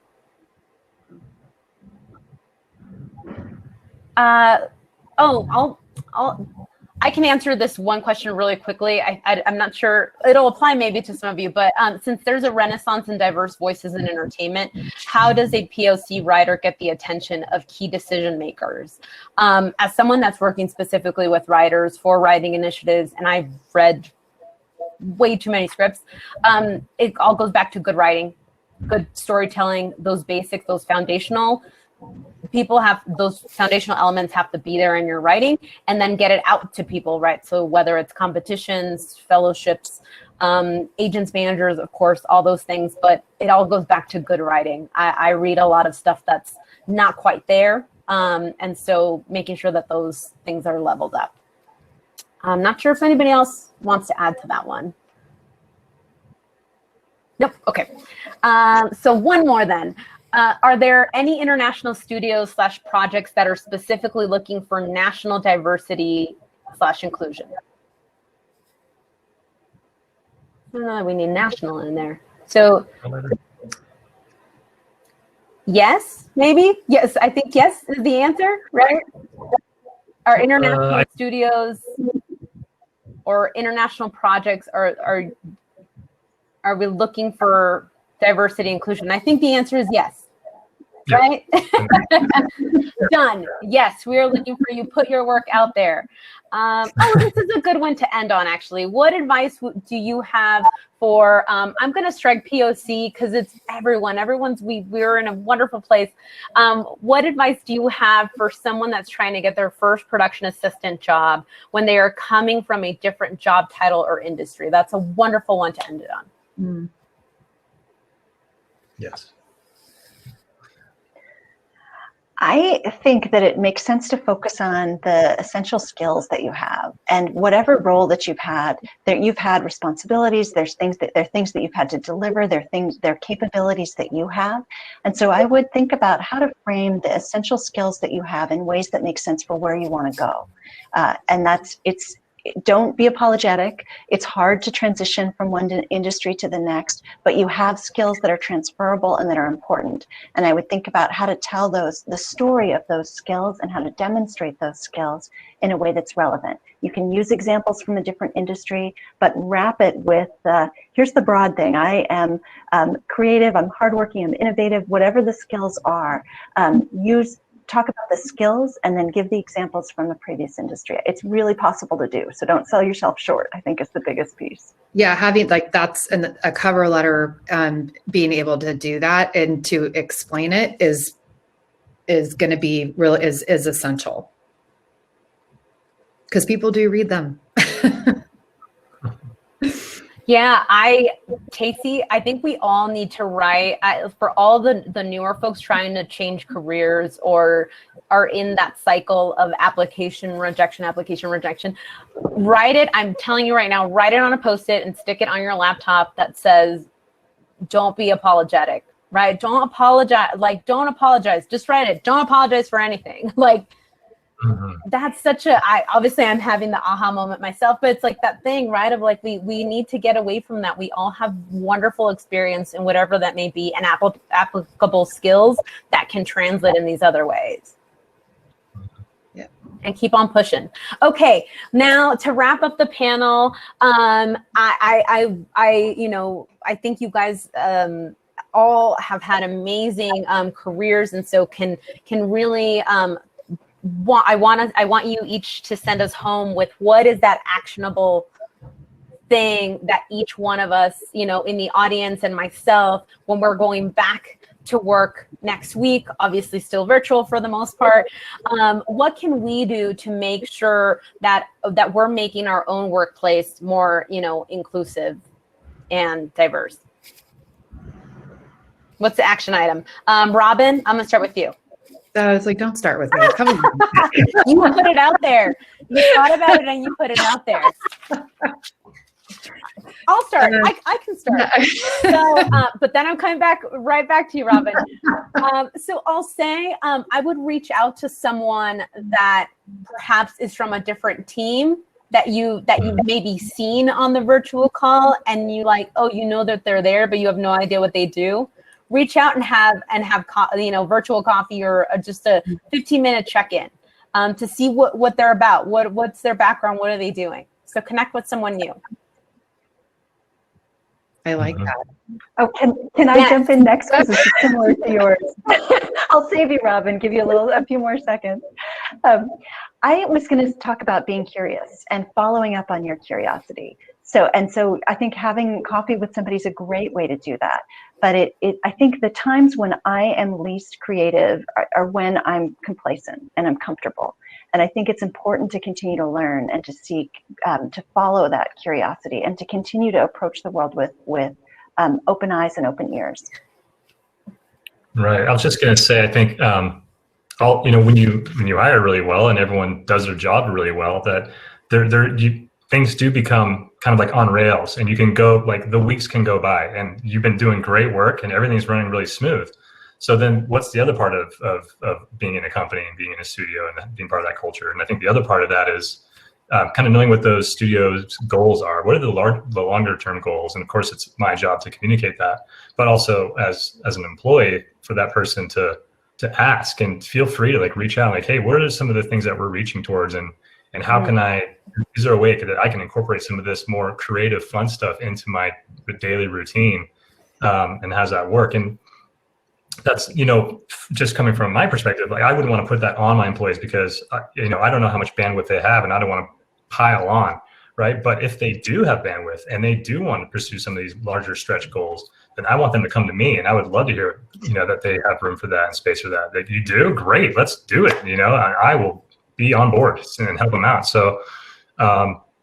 B: I can answer this one question really quickly. I'm not sure, it'll apply maybe to some of you, but since there's a renaissance in diverse voices in entertainment, how does a POC writer get the attention of key decision makers? As someone that's working specifically with writers for writing initiatives, and I've read way too many scripts, it all goes back to good writing, good storytelling, those basics, those foundational those foundational elements have to be there in your writing, and then get it out to people, right? So whether it's competitions, fellowships, agents, managers, of course, all those things, but it all goes back to good writing. I read a lot of stuff that's not quite there. And so making sure that those things are leveled up. I'm not sure if anybody else wants to add to that one. Nope, okay. So one more then. Are there any international studios / projects that are specifically looking for national diversity / inclusion? We need national in there. So yes, maybe? Yes, I think yes is the answer, right? Are international studios or international projects, are we looking for diversity inclusion? I think the answer is yes. Right? Done. Yes, we are looking for you. Put your work out there. This is a good one to end on, actually. What advice do you have for, I'm going to strike POC because it's everyone. We're in a wonderful place. What advice do you have for someone that's trying to get their first production assistant job when they are coming from a different job title or industry? That's a wonderful one to end it on.
F: Yes.
E: I think that it makes sense to focus on the essential skills that you have, and whatever role that you've had responsibilities. There are things that you've had to deliver. There are capabilities that you have, and so I would think about how to frame the essential skills that you have in ways that make sense for where you want to go. And don't be apologetic. It's hard to transition from one industry to the next, but you have skills that are transferable and that are important. And I would think about how to tell the story of those skills and how to demonstrate those skills in a way that's relevant. You can use examples from a different industry, but wrap it with, here's the broad thing. I am creative, I'm hardworking, I'm innovative, whatever the skills are. Talk about the skills and then give the examples from the previous industry. It's really possible to do. So don't sell yourself short, I think is the biggest piece.
D: Yeah, having like that's a cover letter, being able to do that and to explain it is going to be really is essential. Because people do read them.
B: Yeah, Casey, I think we all need to write, for all the newer folks trying to change careers or are in that cycle of application rejection, write it. I'm telling you right now, write it on a Post-it and stick it on your laptop that says, don't be apologetic, right? Don't apologize. Just write it. Don't apologize for anything. Like, that's obviously I'm having the aha moment myself, but it's like that thing, right? Of like, we need to get away from that. We all have wonderful experience in whatever that may be and applicable skills that can translate in these other ways.
D: Yeah.
B: And keep on pushing. Okay, now to wrap up the panel, I think you guys all have had amazing careers, and so can really I want you each to send us home with what is that actionable thing that each one of us, in the audience and myself, when we're going back to work next week, obviously still virtual for the most part, what can we do to make sure that we're making our own workplace more, inclusive and diverse? What's the action item? Robin, I'm gonna start with you.
D: I was like, don't start with me. Come on.
B: You put it out there. You thought about it and you put it out there. I'll start. I can start. So, but then I'm coming right back to you, Robin. So I'll say I would reach out to someone that perhaps is from a different team that you've maybe seen on the virtual call, and you that they're there, but you have no idea what they do. Reach out and have virtual coffee or just a 15-minute check-in to see what they're about, what's their background, what are they doing. So connect with someone new.
D: I like that.
E: Oh, can I jump in next because it's similar to yours? I'll save you, Robin. Give you a few more seconds. I was going to talk about being curious and following up on your curiosity. So I think having coffee with somebody is a great way to do that. But I think the times when I am least creative are when I'm complacent and I'm comfortable. And I think it's important to continue to learn and to seek, to follow that curiosity and to continue to approach the world with open eyes and open ears.
F: Right. I was just going to say, I think, when you hire really well and everyone does their job really well, that things do become kind of like on rails, and you can go, like, the weeks can go by and you've been doing great work and everything's running really smooth. So then what's the other part of being in a company and being in a studio and being part of that culture? And I think the other part of that is kind of knowing what those studios' goals are. What are the longer term goals? And of course, it's my job to communicate that, but also as an employee, for that person to ask and feel free to reach out, like, hey, what are some of the things that we're reaching towards, and how can is there a way that I can incorporate some of this more creative, fun stuff into the daily routine, and how's that work? And that's, just coming from my perspective, I wouldn't want to put that on my employees because, I don't know how much bandwidth they have and I don't want to pile on, right? But if they do have bandwidth and they do want to pursue some of these larger stretch goals, then I want them to come to me, and I would love to hear, that they have room for that and space for that. That you do, great, let's do it. I will be on board and help them out. So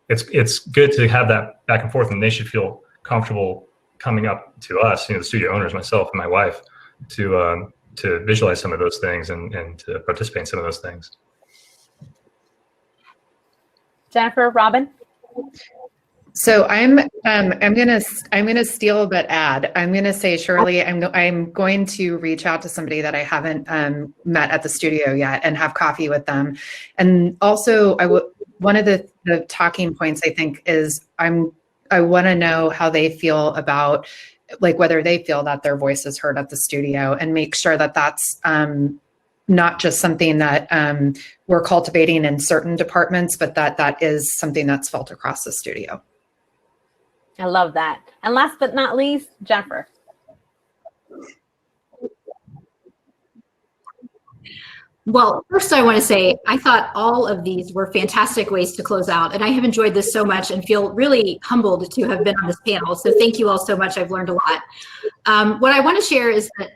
F: it's good to have that back and forth, and they should feel comfortable coming up to us, the studio owners, myself and my wife, to visualize some of those things and to participate in some of those things.
B: Jennifer, Robin.
D: So I'm gonna steal but add. I'm gonna say, Shirley, I'm going to reach out to somebody that I haven't met at the studio yet and have coffee with them. And also one of the talking points, I think, is I want to know how they feel about, like, whether they feel that their voice is heard at the studio, and make sure that that's not just something that we're cultivating in certain departments, but that is something that's felt across the studio.
B: I love that. And last but not least, Jennifer.
C: Well, first I want to say, I thought all of these were fantastic ways to close out, and I have enjoyed this so much and feel really humbled to have been on this panel. So thank you all so much. I've learned a lot. What I want to share is that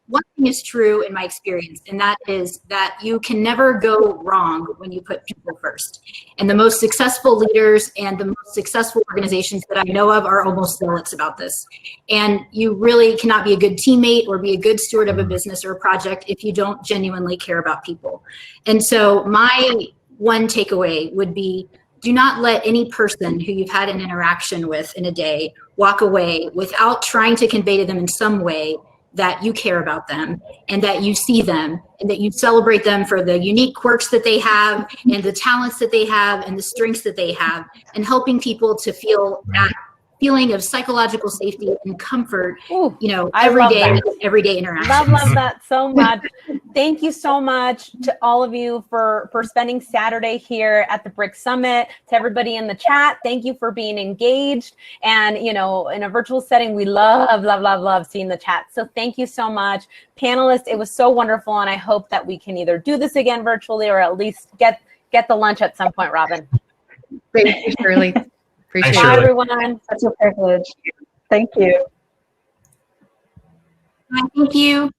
C: one thing is true in my experience, and that is that you can never go wrong when you put people first. And the most successful leaders and the most successful organizations that I know of are almost zealots about this. And you really cannot be a good teammate or be a good steward of a business or a project if you don't genuinely care about people. And so my one takeaway would be, do not let any person who you've had an interaction with in a day walk away without trying to convey to them in some way that you care about them and that you see them and that you celebrate them for the unique quirks that they have and the talents that they have and the strengths that they have, and helping people to feel that feeling of psychological safety and comfort,
B: Ooh,
C: you know,
B: I love
C: everyday interaction.
B: Love that so much. Thank you so much to all of you for spending Saturday here at the BRIC Summit. To everybody in the chat, thank you for being engaged. And, you know, in a virtual setting, we love seeing the chat. So thank you so much. Panelists, it was so wonderful. And I hope that we can either do this again virtually or at least get the lunch at some point, Robin.
D: Thank you, Shirley. Appreciate it.
B: Bye, everyone.
E: Such a privilege. Thank you.
C: Thank you.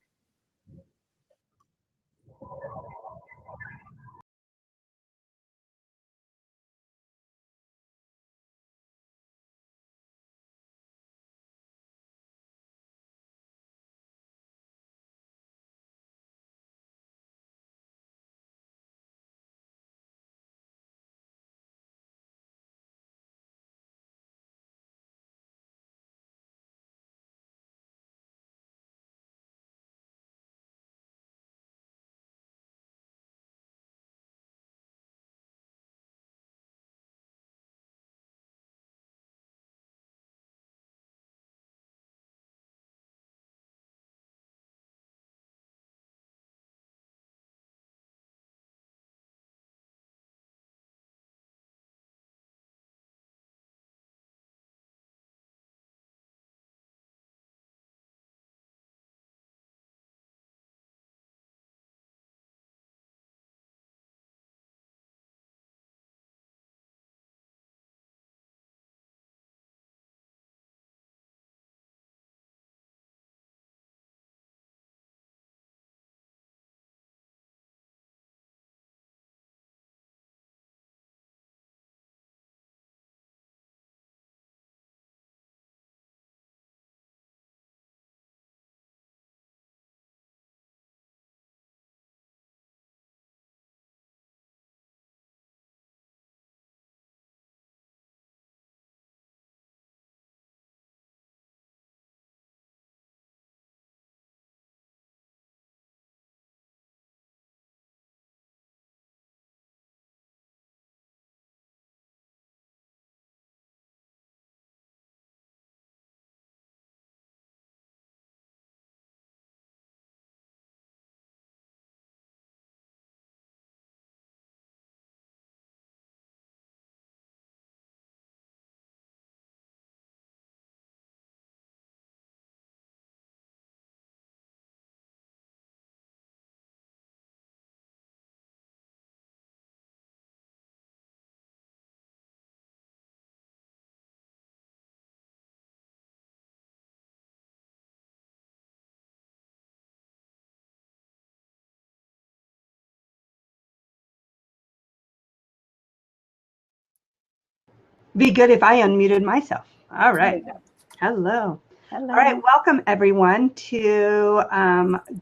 G: Be good if I unmuted myself. All right. Hello.
E: Hello.
G: All right. Welcome, everyone, to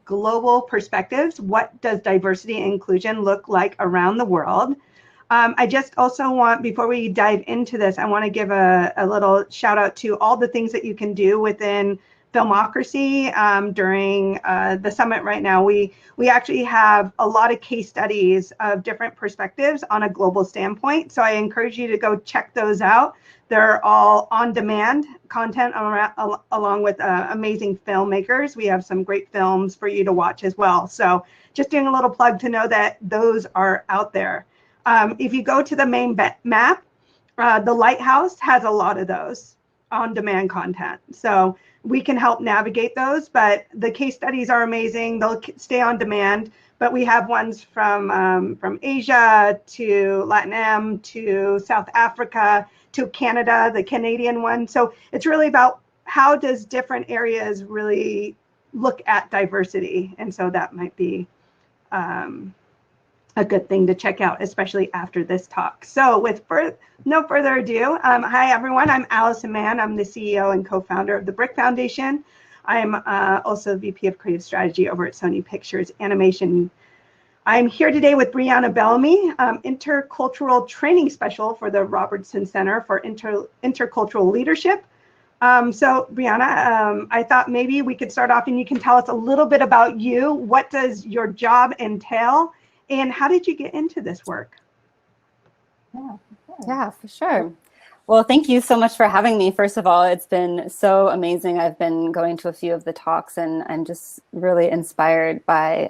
G: Global Perspectives. What does diversity and inclusion look like around the world? I just also want, before we dive into this, I want to give a little shout out to all the things that you can do within filmocracy during the summit right now. We actually have a lot of case studies of different perspectives on a global standpoint. So I encourage you to go check those out. They're all on-demand content along with amazing filmmakers. We have some great films for you to watch as well. So just doing a little plug to know that those are out there. If you go to the main map, the Lighthouse has a lot of those on-demand content. So we can help navigate those, but the case studies are amazing. They'll stay on demand, but we have ones from Asia to Latin to South Africa to Canada, the Canadian one. So it's really about how does different areas really look at diversity. And so that might be a good thing to check out, especially after this talk. So with no further ado, hi everyone, I'm Allison Mann. I'm the CEO and co-founder of the Brick Foundation. I'm also VP of Creative Strategy over at Sony Pictures Animation. I'm here today with Brianna Bellamy, Intercultural Training Special for the Robertson Center for Intercultural Leadership. So Brianna, I thought maybe we could start off and you can tell us a little bit about you. What does your job entail? And how did you get into this work?
H: Yeah, for sure. Well, thank you so much for having me. First of all, it's been so amazing. I've been going to a few of the talks and I'm just really inspired by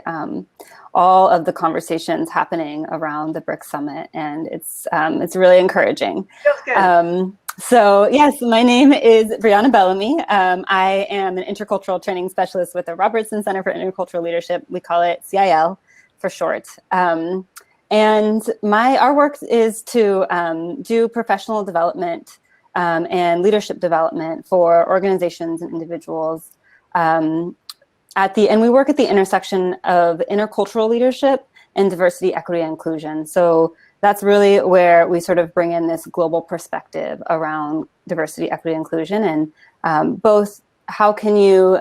H: all of the conversations happening around the BRIC Summit. And it's really encouraging.
G: Feels good.
H: So yes, my name is Brianna Bellamy. I am an intercultural training specialist with the Robertson Center for Intercultural Leadership. We call it CIL for short. And our work is to do professional development and leadership development for organizations and individuals. And we work at the intersection of intercultural leadership and diversity, equity, and inclusion. So that's really where we sort of bring in this global perspective around diversity, equity, and inclusion, and both how can you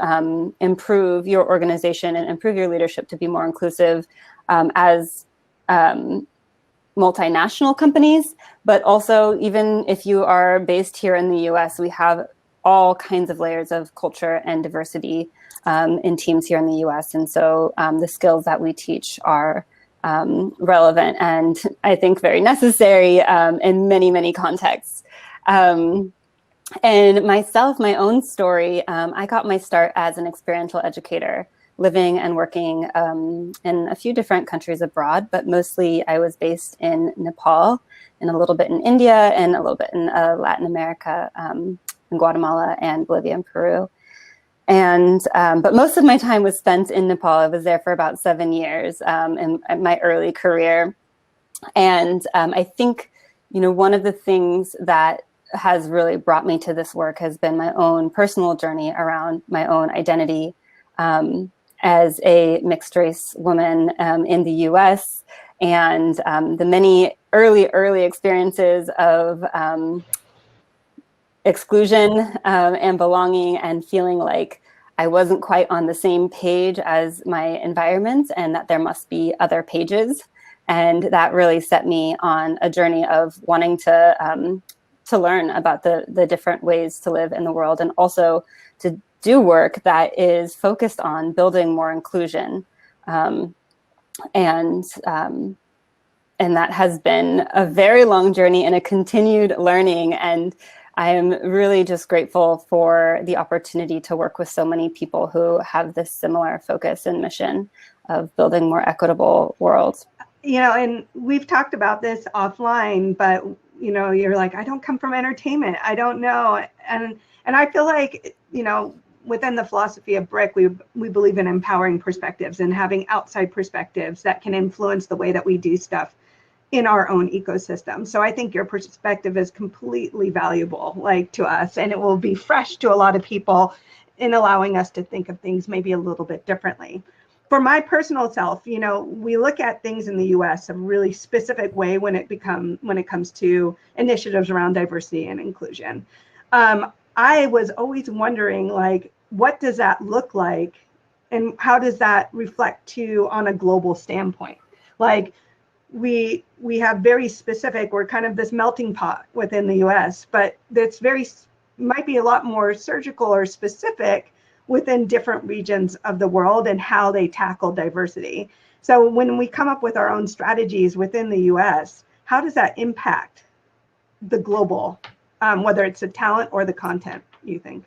H: improve your organization and improve your leadership to be more inclusive as multinational companies, but also even if you are based here in the US, we have all kinds of layers of culture and diversity in teams here in the US. And so the skills that we teach are relevant and I think very necessary in many, many contexts. And myself, my own story, I got my start as an experiential educator, living and working in a few different countries abroad, but mostly I was based in Nepal and a little bit in India and a little bit in Latin America, in Guatemala and Bolivia and Peru. And but most of my time was spent in Nepal. I was there for about 7 years in my early career. And I think, one of the things that has really brought me to this work has been my own personal journey around my own identity as a mixed race woman in the US, and the many early experiences of exclusion and belonging and feeling like I wasn't quite on the same page as my environment and that there must be other pages. And that really set me on a journey of wanting to learn about the different ways to live in the world, and also to do work that is focused on building more inclusion. And that has been a very long journey and a continued learning. And I am really just grateful for the opportunity to work with so many people who have this similar focus and mission of building more equitable worlds.
G: And we've talked about this offline, but you're like, I don't come from entertainment. I don't know. And I feel like, within the philosophy of BRIC, we believe in empowering perspectives and having outside perspectives that can influence the way that we do stuff in our own ecosystem. So I think your perspective is completely valuable, to us, and it will be fresh to a lot of people in allowing us to think of things maybe a little bit differently. For my personal self, we look at things in the US a really specific way when it comes to initiatives around diversity and inclusion. I was always wondering, what does that look like and how does that reflect on a global standpoint? We have very specific, we're kind of this melting pot within the US, but that's might be a lot more surgical or specific within different regions of the world and how they tackle diversity. So when we come up with our own strategies within the US, how does that impact the global, whether it's the talent or the content, you think?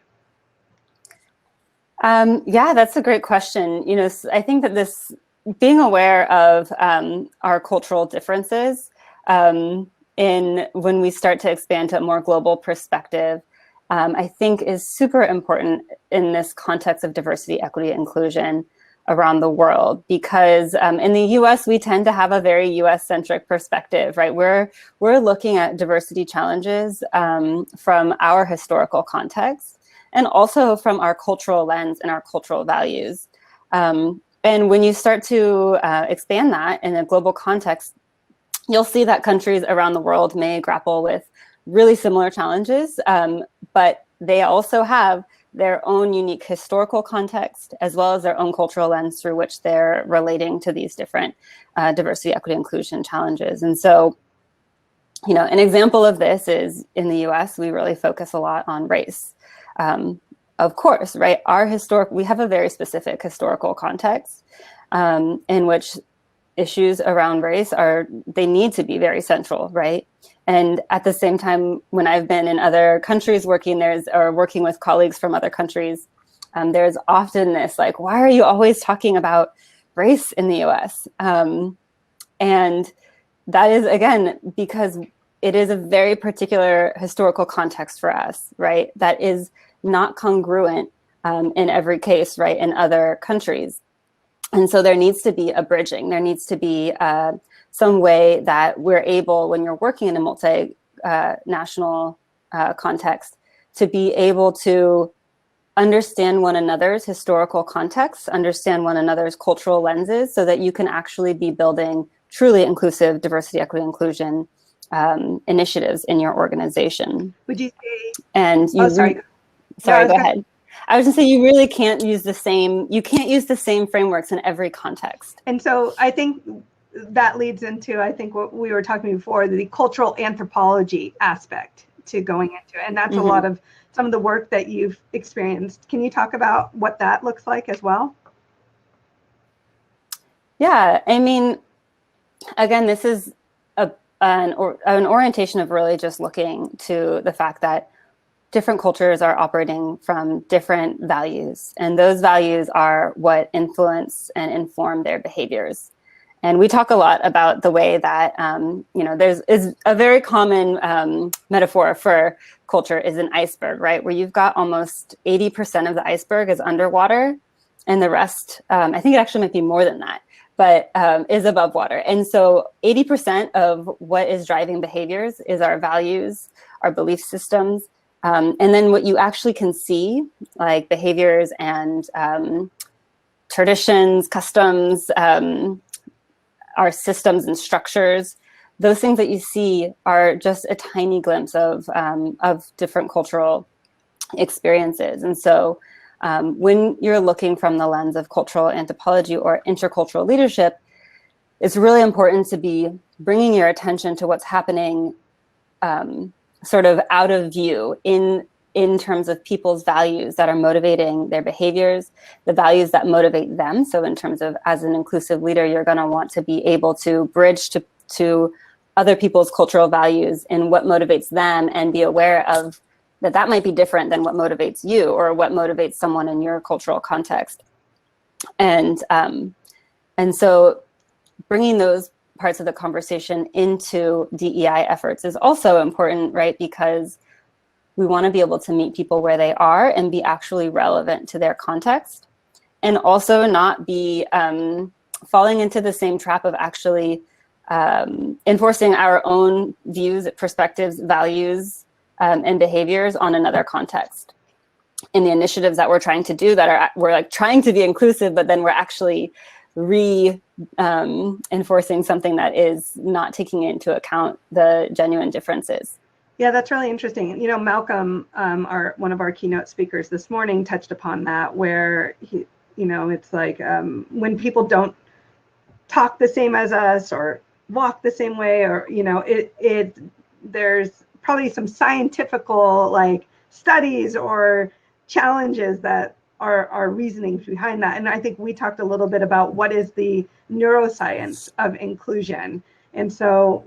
H: Yeah, that's a great question. You know, I think that this, being aware of our cultural differences in when we start to expand to a more global perspective, I think is super important in this context of diversity, equity, inclusion around the world, because in the US, we tend to have a very US-centric perspective, right? We're looking at diversity challenges from our historical context and also from our cultural lens and our cultural values. And when you start to expand that in a global context, you'll see that countries around the world may grapple with really similar challenges, but they also have their own unique historical context, as well as their own cultural lens through which they're relating to these different diversity, equity, inclusion challenges. And so, you know, an example of this is in the US, we really focus a lot on race. Of course, right? We have a very specific historical context in which issues around race they need to be very central, right? And at the same time, when I've been in other countries working with colleagues from other countries, there's often this like, why are you always talking about race in the US? And that is, again, because it is a very particular historical context for us, right? That is not congruent in every case, right, in other countries. And so there needs to be a bridging. There needs to be some way that we're able, when you're working in a multinational context, to be able to understand one another's historical context, understand one another's cultural lenses, so that you can actually be building truly inclusive diversity, equity, inclusion initiatives in your organization.
G: Would you say?
H: And you,
G: sorry.
H: Sorry, go ahead. I was going to say, you really can't use the same frameworks in every context.
G: And so I think that leads into, I think, what we were talking before, the cultural anthropology aspect to going into it. And that's a lot of some of the work that you've experienced. Can you talk about what that looks like as well?
H: Yeah, I mean, again, this is an orientation of really just looking to the fact that different cultures are operating from different values, and those values are what influence and inform their behaviors. And we talk a lot about the way that, you know, is a very common metaphor for culture is an iceberg, right? Where you've got almost 80% of the iceberg is underwater, and the rest, I think it actually might be more than that, but is above water. And so 80% of what is driving behaviors is our values, our belief systems, and then what you actually can see, like behaviors and traditions, customs, our systems and structures, those things that you see are just a tiny glimpse of different cultural experiences. And so when you're looking from the lens of cultural anthropology or intercultural leadership, it's really important to be bringing your attention to what's happening sort of out of view in terms of people's values that are motivating their behaviors, the values that motivate them. So in terms of, as an inclusive leader, you're going to want to be able to bridge to other people's cultural values and what motivates them, and be aware of that might be different than what motivates you or what motivates someone in your cultural context. And so bringing those parts of the conversation into DEI efforts is also important, right? Because we want to be able to meet people where they are and be actually relevant to their context, and also not be falling into the same trap of actually enforcing our own views, perspectives, values, and behaviors on another context. In the initiatives that we're trying to do we're like trying to be inclusive, but then we're actually enforcing something that is not taking into account the genuine differences.
G: Yeah, that's really interesting. You know, Malcolm, one of our keynote speakers this morning, touched upon that, where he, you know, it's like when people don't talk the same as us or walk the same way, or, you know, there's probably some scientifical like studies or challenges that our reasonings behind that. And I think we talked a little bit about what is the neuroscience of inclusion. And so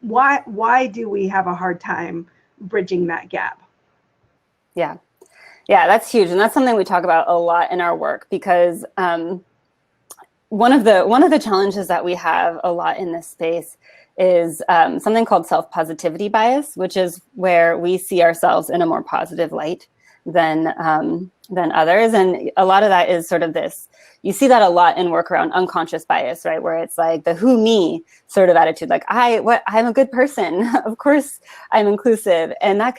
G: why do we have a hard time bridging that gap?
H: Yeah, that's huge. And that's something we talk about a lot in our work, because one of the challenges that we have a lot in this space is something called self-positivity bias, which is where we see ourselves in a more positive light than others. And a lot of that is sort of this, you see that a lot in work around unconscious bias, right? Where it's like the who me sort of attitude, like I'm a good person. Of course I'm inclusive. And that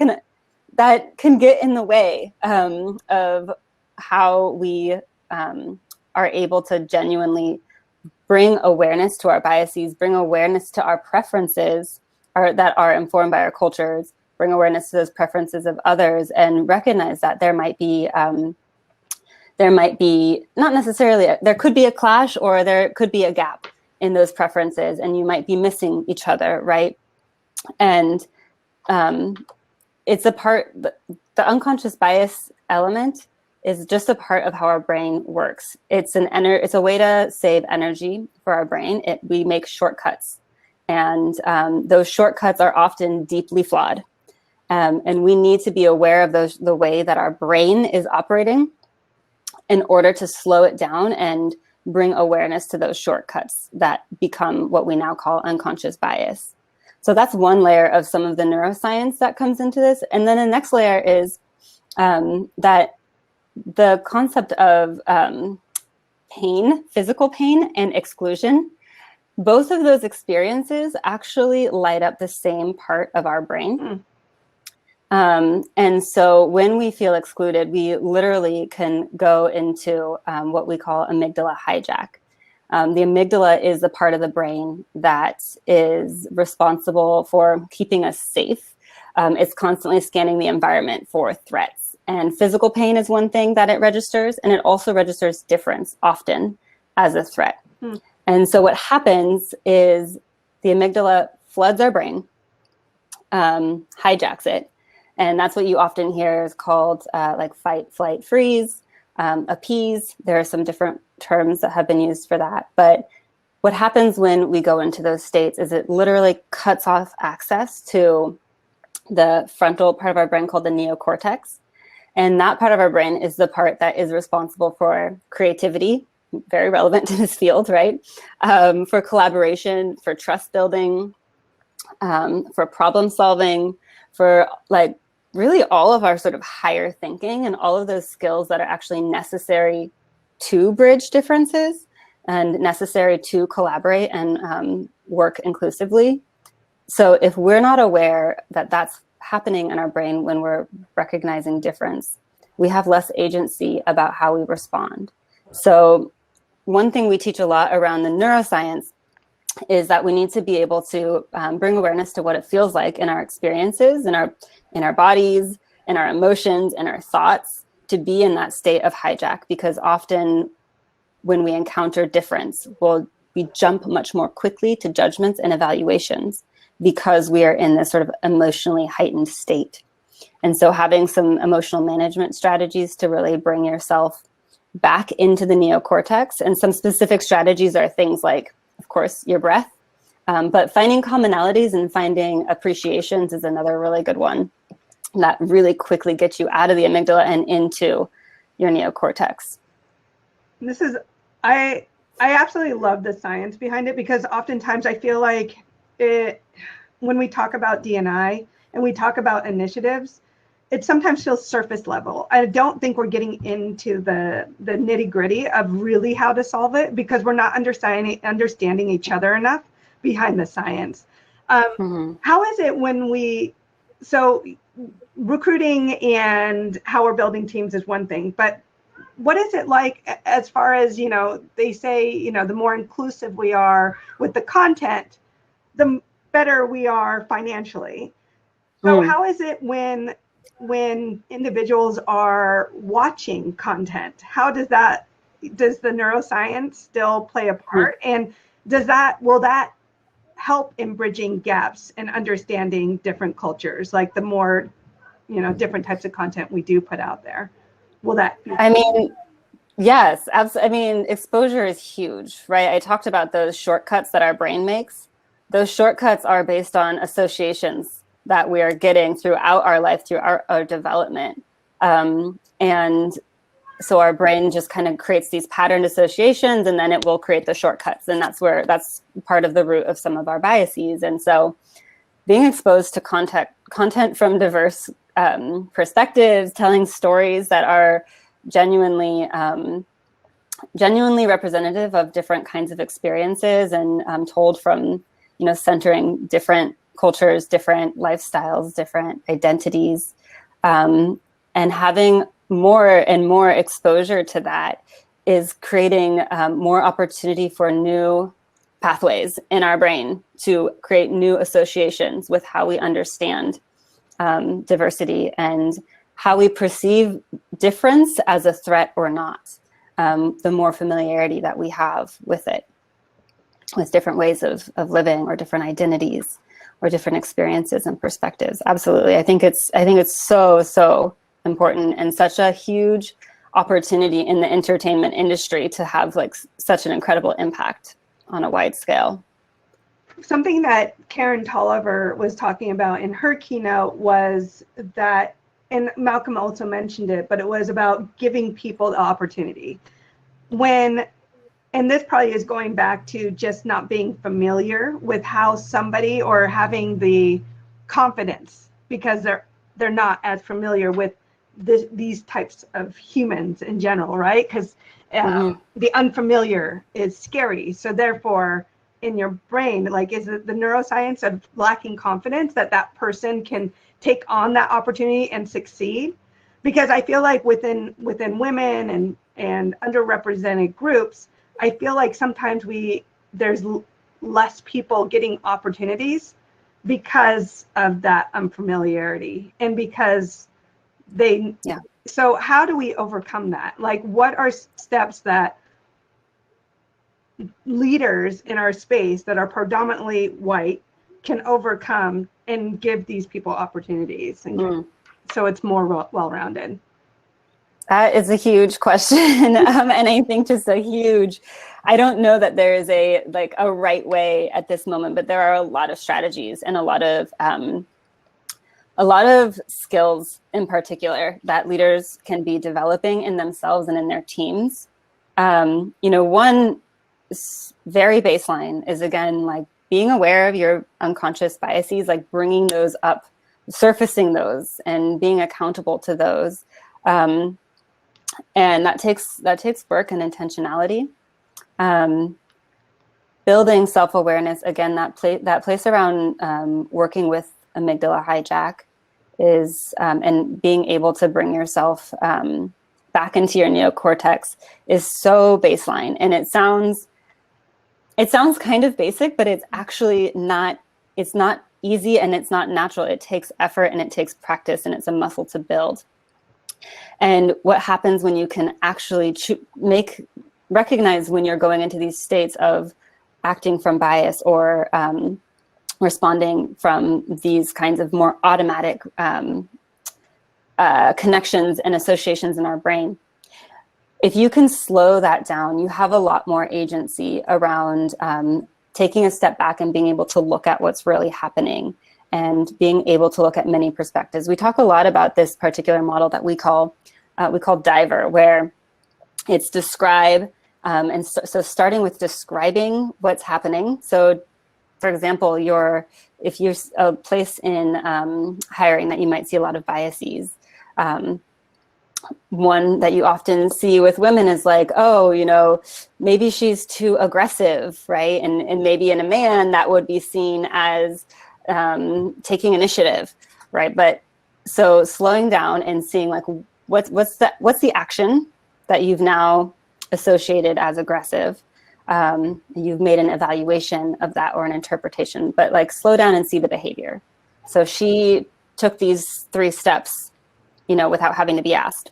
H: can get in the way of how we are able to genuinely bring awareness to our biases, bring awareness to our preferences that are informed by our cultures, bring awareness to those preferences of others, and recognize that there might be not necessarily, there could be a clash, or there could be a gap in those preferences, and you might be missing each other, right? And it's a part, the unconscious bias element is just a part of how our brain works. It's a way to save energy for our brain. We make shortcuts, and those shortcuts are often deeply flawed. And we need to be aware of the way that our brain is operating in order to slow it down and bring awareness to those shortcuts that become what we now call unconscious bias. So that's one layer of some of the neuroscience that comes into this. And then the next layer is that the concept of pain, physical pain, and exclusion, both of those experiences actually light up the same part of our brain. And so when we feel excluded, we literally can go into what we call amygdala hijack. The amygdala is the part of the brain that is responsible for keeping us safe. It's constantly scanning the environment for threats. And physical pain is one thing that it registers, and it also registers difference often as a threat. And so what happens is the amygdala floods our brain, hijacks it. And that's what you often hear is called like fight, flight, freeze, appease. There are some different terms that have been used for that. But what happens when we go into those states is it literally cuts off access to the frontal part of our brain called the neocortex. And that part of our brain is the part that is responsible for creativity, very relevant to this field, right? For collaboration, for trust building, for problem solving, for like really all of our sort of higher thinking and all of those skills that are actually necessary to bridge differences and necessary to collaborate and work inclusively. So if we're not aware that that's happening in our brain when we're recognizing difference, we have less agency about how we respond. So one thing we teach a lot around the neuroscience is that we need to be able to bring awareness to what it feels like in our experiences, in our bodies, in our emotions, in our thoughts, to be in that state of hijack. Because often when we encounter difference, we jump much more quickly to judgments and evaluations because we are in this sort of emotionally heightened state. And so having some emotional management strategies to really bring yourself back into the neocortex, and some specific strategies are things like, of course, your breath, but finding commonalities and finding appreciations is another really good one that really quickly gets you out of the amygdala and into your neocortex.
G: I absolutely love the science behind it, because oftentimes I feel like when we talk about D&I and we talk about initiatives, it sometimes feels surface level. I don't think we're getting into the nitty gritty of really how to solve it, because we're not understanding each other enough behind the science. How is it so recruiting and how we're building teams is one thing, but what is it like as far as, they say, the more inclusive we are with the content, the better we are financially. So how is it when individuals are watching content? How does the neuroscience still play a part? And will that help in bridging gaps and understanding different cultures, like the more, different types of content we do put out there? Will that?
H: I mean, yes, absolutely. I mean, exposure is huge, right? I talked about those shortcuts that our brain makes. Those shortcuts are based on associations that we are getting throughout our life, through our development. And so our brain just kind of creates these patterned associations, and then it will create the shortcuts. And that's part of the root of some of our biases. And so being exposed to content from diverse perspectives, telling stories that are genuinely representative of different kinds of experiences, and told from, centering different cultures, different lifestyles, different identities, and having more and more exposure to that is creating more opportunity for new pathways in our brain to create new associations with how we understand diversity and how we perceive difference as a threat or not. The more familiarity that we have with it, with different ways of living, or different identities, or different experiences and perspectives. Absolutely. I think it's so important, and such a huge opportunity in the entertainment industry to have such an incredible impact on a wide scale.
G: Something that Karen Tolliver was talking about in her keynote was that, and Malcolm also mentioned it, but it was about giving people the opportunity. And this probably is going back to just not being familiar with how somebody, or having the confidence, because they're not as familiar with these types of humans in general, right? Because the unfamiliar is scary. So therefore, in your brain, is it the neuroscience of lacking confidence that person can take on that opportunity and succeed? Because I feel like within women and underrepresented groups, I feel like sometimes there's less people getting opportunities because of that unfamiliarity, and because so how do we overcome that? What are steps that leaders in our space that are predominantly white can overcome and give these people opportunities, and so it's more well-rounded?
H: That is a huge question. And I think I don't know that there is a right way at this moment, but there are a lot of strategies and a lot of skills in particular that leaders can be developing in themselves and in their teams. One very baseline is, again, being aware of your unconscious biases, bringing those up, surfacing those, and being accountable to those. And that takes work and intentionality. Building self-awareness, again, that place around working with Amygdala Hijack is, and being able to bring yourself back into your neocortex is so baseline. And it sounds kind of basic, but it's actually not. It's not easy, and it's not natural. It takes effort, and it takes practice, and it's a muscle to build. And what happens when you can actually recognize when you're going into these states of acting from bias, or responding from these kinds of more automatic connections and associations in our brain. If you can slow that down, you have a lot more agency around taking a step back and being able to look at what's really happening, and being able to look at many perspectives. We talk a lot about this particular model that we call Diver, where it's describe, and so starting with describing what's happening. So, for example, if you're a place in hiring that you might see a lot of biases, one that you often see with women is maybe she's too aggressive, right? And maybe in a man that would be seen as taking initiative, right? But so slowing down and seeing what's the action that you've now associated as aggressive. You've made an evaluation of that, or an interpretation, but slow down and see the behavior. So she took these 3 steps, without having to be asked.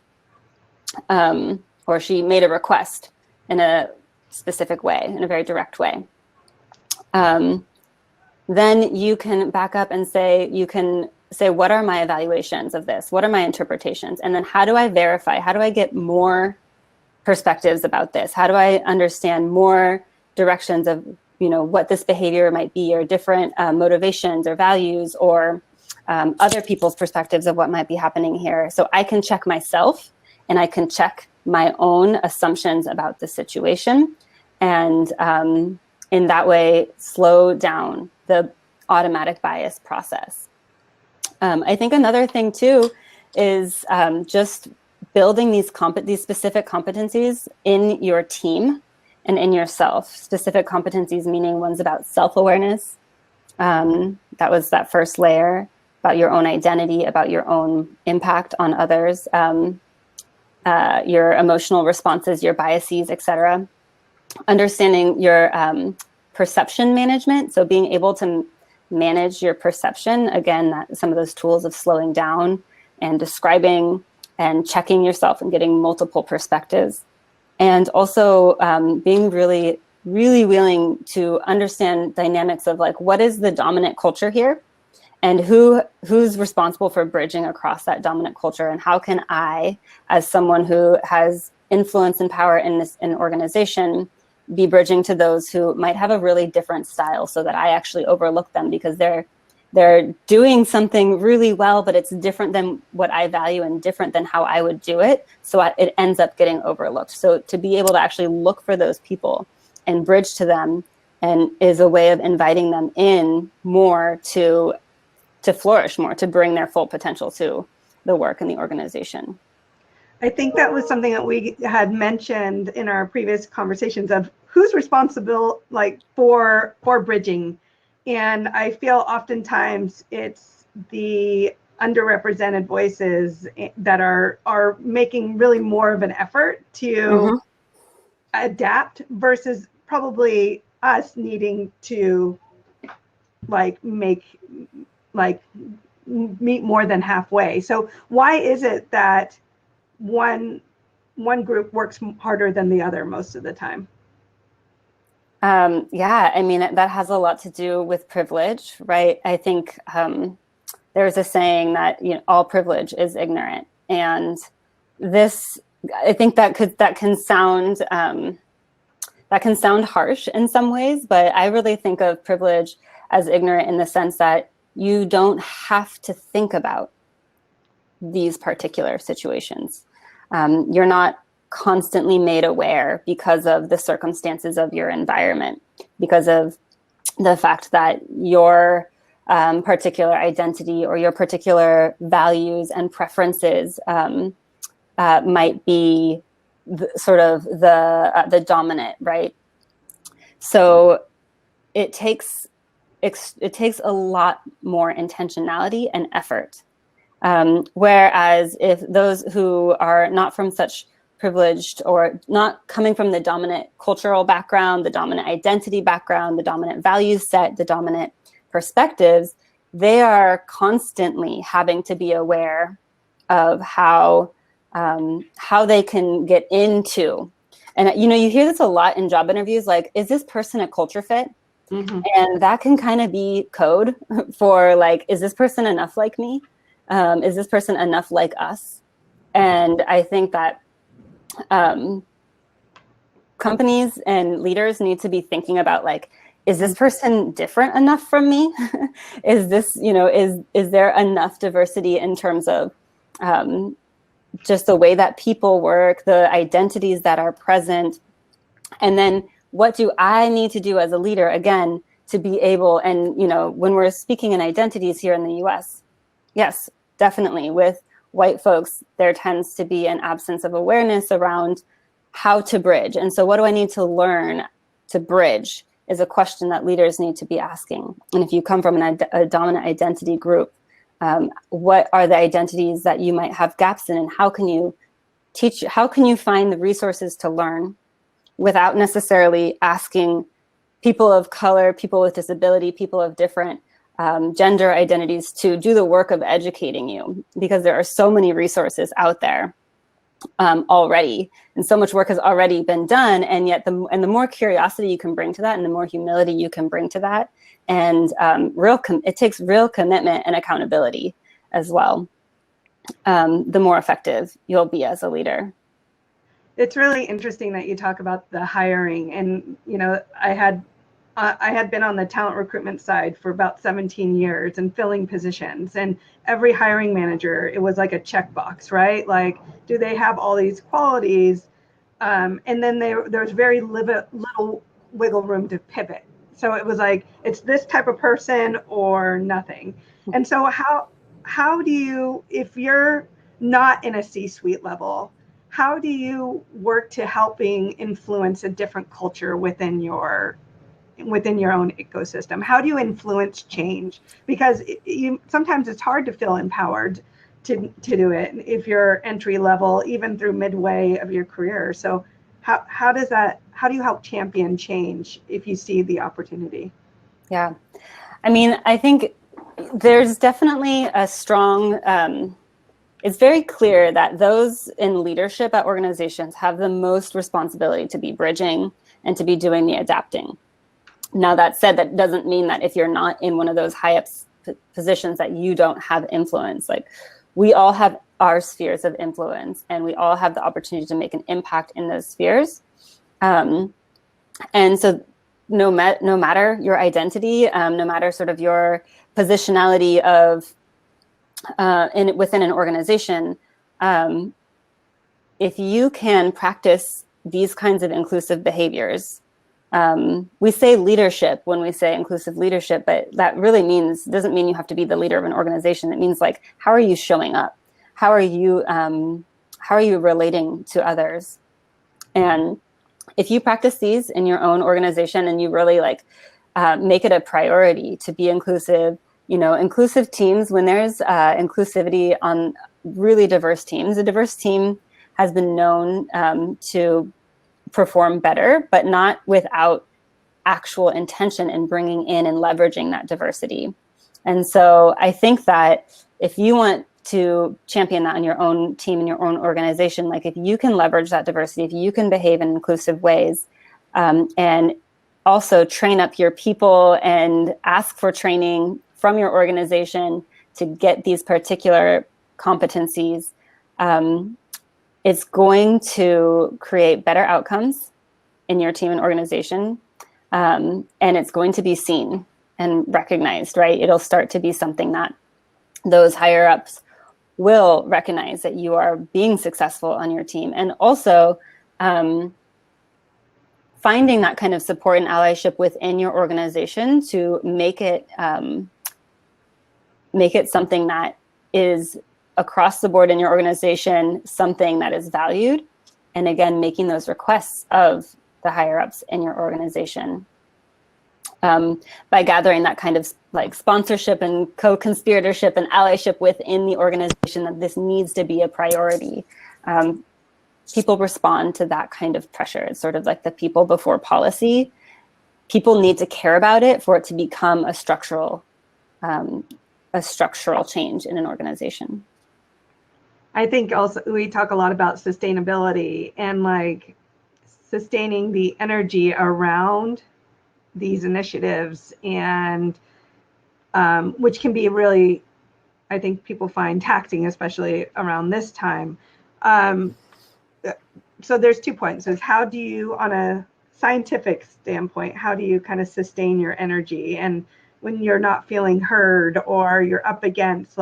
H: Or she made a request in a specific way, in a very direct way. Then you can back up and say, you can say, what are my evaluations of this? What are my interpretations? And then how do I verify? How do I get more perspectives about this? How do I understand more directions of, what this behavior might be, or different motivations or values, or other people's perspectives of what might be happening here? So I can check myself, and I can check my own assumptions about the situation. And in that way, slow down the automatic bias process. I think another thing too is just building these specific competencies in your team and in yourself. Specific competencies meaning ones about self-awareness. That was that first layer, about your own identity, about your own impact on others, your emotional responses, your biases, etc. Understanding your perception management, so being able to manage your perception. Again, some of those tools of slowing down and describing and checking yourself and getting multiple perspectives. And also being really, really willing to understand dynamics of like, what is the dominant culture here? And who's responsible for bridging across that dominant culture? And how can I, as someone who has influence and power in an organization, be bridging to those who might have a really different style, so that I actually overlook them because they're doing something really well, but it's different than what I value and different than how I would do it. So it ends up getting overlooked. So to be able to actually look for those people and bridge to them, and is a way of inviting them in more to flourish more, to bring their full potential to the work in the organization.
G: I think that was something that we had mentioned in our previous conversations of who's responsible for bridging. And I feel oftentimes it's the underrepresented voices that are making really more of an effort to adapt, versus probably us needing to meet more than halfway. So why is it that one group works harder than the other most of the time?
H: Yeah, I mean, that has a lot to do with privilege, right? I think there's a saying that all privilege is ignorant, and this, I think that can sound harsh in some ways, but I really think of privilege as ignorant in the sense that you don't have to think about these particular situations. You're not constantly made aware because of the circumstances of your environment, because of the fact that your particular identity or your particular values and preferences might be the dominant, right? So it takes a lot more intentionality and effort. Whereas if those who are not from such privileged, or not coming from the dominant cultural background, the dominant identity background, the dominant value set, the dominant perspectives, they are constantly having to be aware of how they can get into. And you hear this a lot in job interviews, like, is this person a culture fit? Mm-hmm. And that can kind of be code for like, is this person enough like me? Is this person enough like us? And I think that companies and leaders need to be thinking about, like, is this person different enough from me? Is this, is there enough diversity in terms of just the way that people work, the identities that are present? And then what do I need to do as a leader, again, to be able, and, when we're speaking in identities here in the US, yes, definitely with white folks, there tends to be an absence of awareness around how to bridge. And so what do I need to learn to bridge is a question that leaders need to be asking. And if you come from a dominant identity group, what are the identities that you might have gaps in, and how can you find the resources to learn without necessarily asking people of color, people with disability, people of different gender identities to do the work of educating you, because there are so many resources out there already, and so much work has already been done. And yet, the more curiosity you can bring to that, and the more humility you can bring to that, and it takes real commitment and accountability as well. The more effective you'll be as a leader.
G: It's really interesting that you talk about the hiring, and I had been on the talent recruitment side for about 17 years and filling positions, and every hiring manager, it was like a checkbox, right? Like, do they have all these qualities? And then there's very little wiggle room to pivot. So it was like, it's this type of person or nothing. And so how do you, if you're not in a C-suite level, how do you work to helping influence a different culture within your own ecosystem? How do you influence change? Because sometimes it's hard to feel empowered to do it if you're entry level, even through midway of your career. So how do you help champion change if you see the opportunity?
H: Yeah, I mean, I think there's definitely a strong, it's very clear that those in leadership at organizations have the most responsibility to be bridging and to be doing the adapting. Now, that said, that doesn't mean that if you're not in one of those high up positions that you don't have influence. Like, we all have our spheres of influence, and we all have the opportunity to make an impact in those spheres. And so no matter your identity, no matter sort of your positionality of within an organization, if you can practice these kinds of inclusive behaviors, we say leadership when we say inclusive leadership, but that really doesn't mean you have to be the leader of an organization. It means, like, how are you showing up? How are you relating to others? And if you practice these in your own organization and you really make it a priority to be inclusive, inclusive teams, when there's inclusivity on really diverse teams, a diverse team has been known to perform better, but not without actual intention in bringing in and leveraging that diversity. And so I think that if you want to champion that in your own team, in your own organization, like, if you can leverage that diversity, if you can behave in inclusive ways, and also train up your people and ask for training from your organization to get these particular competencies, it's going to create better outcomes in your team and organization. And it's going to be seen and recognized, right? It'll start to be something that those higher ups will recognize, that you are being successful on your team. And also finding that kind of support and allyship within your organization to make it something that is across the board in your organization, something that is valued. And again, making those requests of the higher ups in your organization, by gathering that kind of sponsorship and co-conspiratorship and allyship within the organization, that this needs to be a priority. People respond to that kind of pressure. It's sort of like the people before policy. People need to care about it for it to become a structural change in an organization.
G: I think also we talk a lot about sustainability and sustaining the energy around these initiatives, and which can be really, I think people find taxing, especially around this time. So there's 2 points. Is how do you, on a scientific standpoint, how do you kind of sustain your energy? And when you're not feeling heard or you're up against,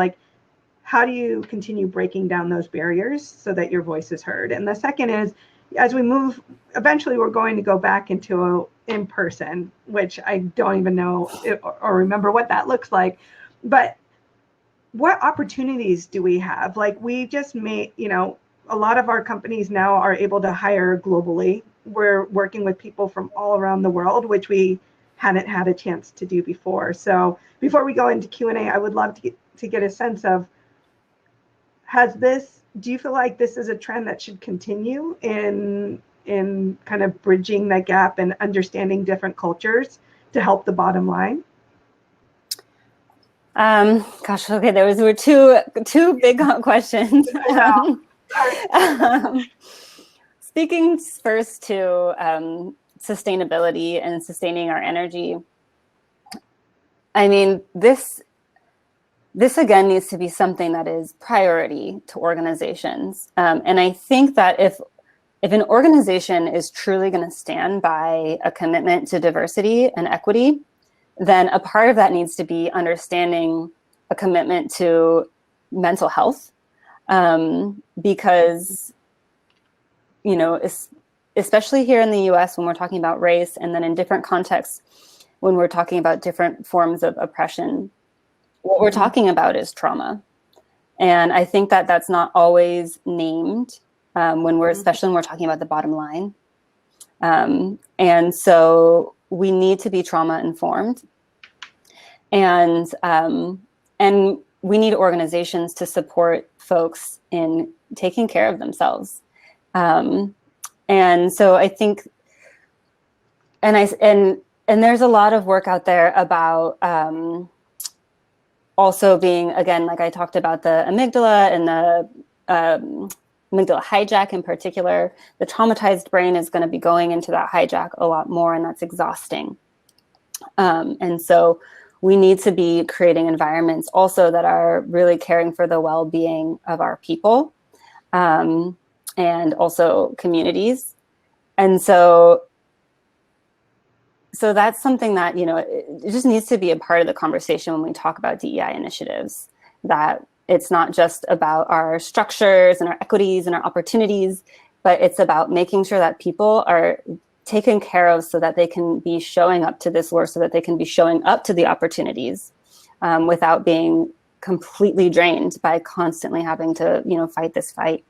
G: how do you continue breaking down those barriers so that your voice is heard? And the second is, as we move, eventually we're going to go back into in-person, which I don't even know or remember what that looks like. But what opportunities do we have? We just made, a lot of our companies now are able to hire globally. We're working with people from all around the world, which we hadn't had a chance to do before. So before we go into Q&A, I would love to get a sense of, do you feel like this is a trend that should continue in kind of bridging the gap and understanding different cultures to help the bottom line?
H: Gosh, okay, were two big questions. Speaking first to sustainability and sustaining our energy, I mean, this again needs to be something that is priority to organizations. And I think that if an organization is truly going to stand by a commitment to diversity and equity, then a part of that needs to be understanding a commitment to mental health. Because, you know, especially here in the US, when we're talking about race, and then in different contexts, when we're talking about different forms of oppression, what we're talking about is trauma. And I think that that's not always named especially when we're talking about the bottom line. And so we need to be trauma informed. And we need organizations to support folks in taking care of themselves. And so I think, and there's a lot of work out there about also being, again, like I talked about the amygdala and the Amygdala Hijack in particular. The traumatized brain is going to be going into that hijack a lot more, and that's exhausting. And so we need to be creating environments also that are really caring for the well-being of our people, and also communities. And so that's something that, you know, it just needs to be a part of the conversation when we talk about DEI initiatives, that it's not just about our structures and our equities and our opportunities, but it's about making sure that people are taken care of so that they can be showing up to this work, so that they can be showing up to the opportunities without being completely drained by constantly having to, you know, fight this fight.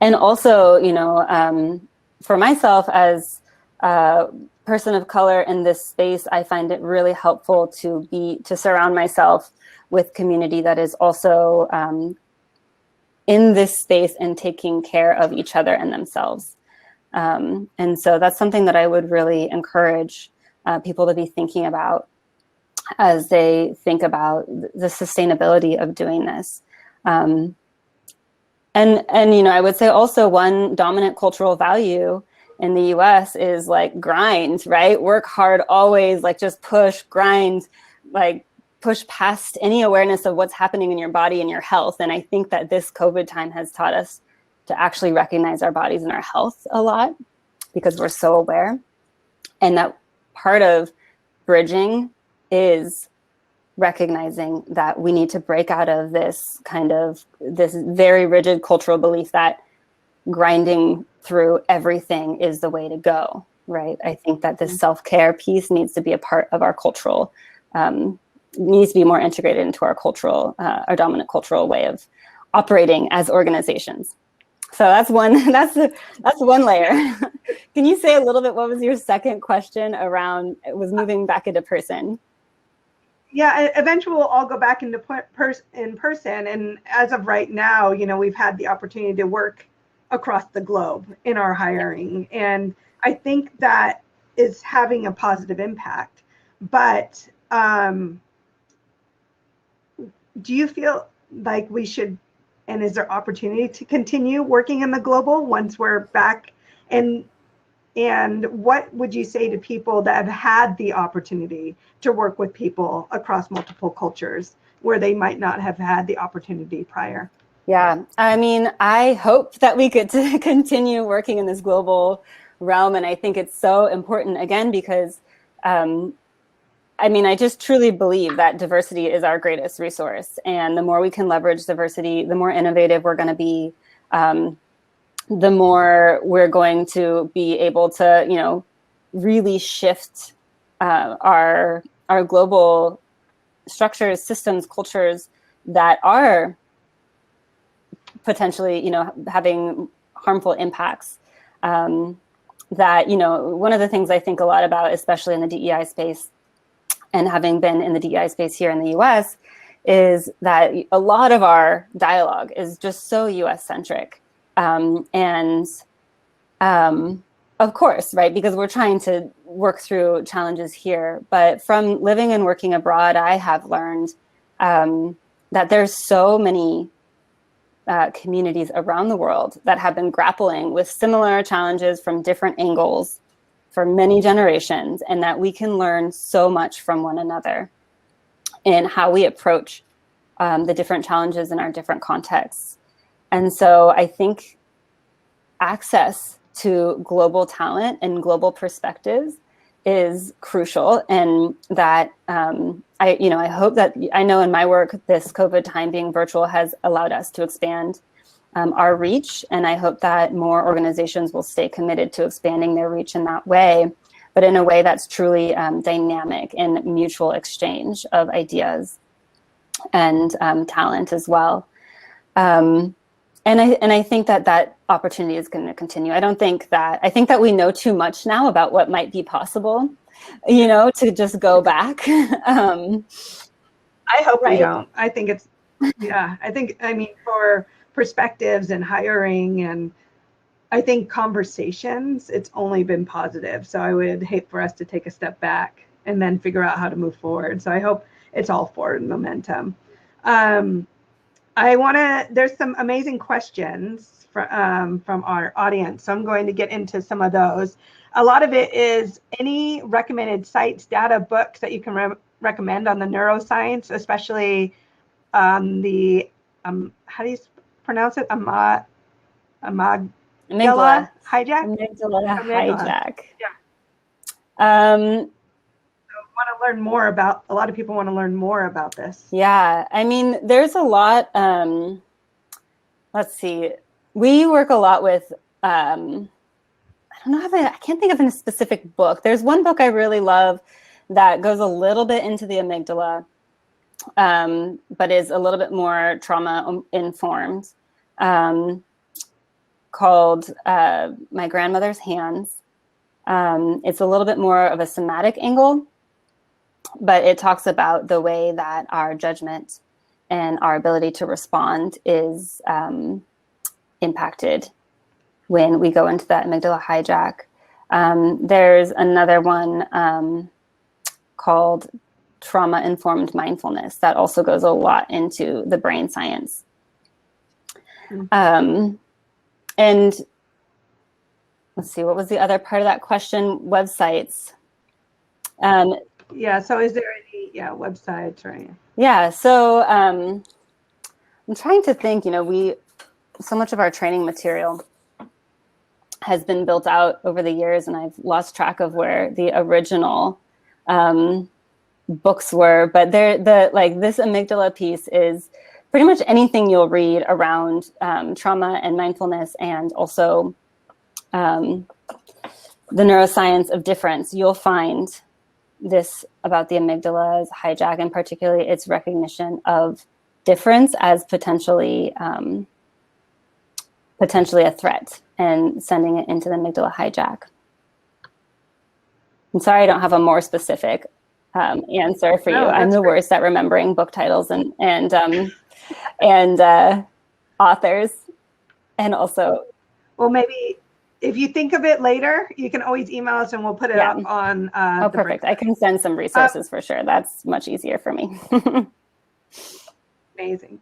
H: And also, you know, for myself as a person of color in this space, I find it really helpful to surround myself with community that is also in this space and taking care of each other and themselves. And so that's something that I would really encourage people to be thinking about as they think about the sustainability of doing this. And you know, I would say also one dominant cultural value in the US is like grind, right? Work hard always, like just push, grind, like push past any awareness of what's happening in your body and your health. And I think that this COVID time has taught us to actually recognize our bodies and our health a lot, because we're so aware. And that part of bridging is recognizing that we need to break out of this very rigid cultural belief that grinding through everything is the way to go, right? I think that this self-care piece needs to be a part of our cultural, needs to be more integrated into our cultural, our dominant cultural way of operating as organizations. So that's one layer. Can you say a little bit, what was your second question around, it was moving back into person?
G: Yeah, eventually we'll all go back into in person. And as of right now, you know, we've had the opportunity to work across the globe in our hiring. And I think that is having a positive impact. But do you feel like we should, and is there opportunity to continue working in the global once we're back? And what would you say to people that have had the opportunity to work with people across multiple cultures where they might not have had the opportunity prior?
H: Yeah, I mean, I hope that we get to continue working in this global realm. And I think it's so important, again, because I mean, I just truly believe that diversity is our greatest resource. And the more we can leverage diversity, the more innovative we're going to be. The more we're going to be able to, you know, really shift our global structures, systems, cultures that are potentially, you know, having harmful impacts. That, you know, one of the things I think a lot about, especially in the DEI space, and having been in the DEI space here in the US, is that a lot of our dialogue is just so US centric. Of course, right, because we're trying to work through challenges here. But from living and working abroad, I have learned that there's so many communities around the world that have been grappling with similar challenges from different angles for many generations, and that we can learn so much from one another in how we approach the different challenges in our different contexts. And so I think access to global talent and global perspectives is crucial, and that I hope that, I know in my work, this COVID time being virtual has allowed us to expand our reach, and I hope that more organizations will stay committed to expanding their reach in that way, but in a way that's truly dynamic and mutual exchange of ideas and talent as well. And I think that opportunity is going to continue. I think that we know too much now about what might be possible, to just go back.
G: I hope we
H: Right.
G: don't. I think it's, for perspectives and hiring, and I think conversations, it's only been positive. So I would hate for us to take a step back and then figure out how to move forward. So I hope it's all forward momentum. There's some amazing questions from our audience. So I'm going to get into some of those. A lot of it is any recommended sites, data, books that you can recommend on the neuroscience, especially the, how do you pronounce it? Amygdala Hijack?
H: Amygdala Hijack.
G: Yeah. Want to learn more about, a lot of people want to learn more about this.
H: Yeah, there's a lot. Let's see. We work a lot with, I can't think of a specific book. There's one book I really love that goes a little bit into the amygdala, but is a little bit more trauma informed, called My Grandmother's Hands. It's a little bit more of a somatic angle, but it talks about the way that our judgment and our ability to respond is impacted when we go into that amygdala hijack. There's another one called Trauma-Informed Mindfulness that also goes a lot into the brain science. And let's see, what was the other part of that question? Websites.
G: Yeah, so is there any websites, right?
H: Yeah, so I'm trying to think, so much of our training material has been built out over the years, and I've lost track of where the original books were, but this amygdala piece is pretty much anything you'll read around trauma and mindfulness, and also the neuroscience of difference. You'll find this about the amygdala's hijack, and particularly its recognition of difference as potentially a threat, and sending it into the amygdala hijack. I'm sorry I don't have a more specific answer for you. I'm the worst at remembering book titles and authors, and also.
G: Well, maybe if you think of it later, you can always email us and we'll put it up on.
H: Oh, perfect. I can send some resources for sure. That's much easier for me.
G: Amazing.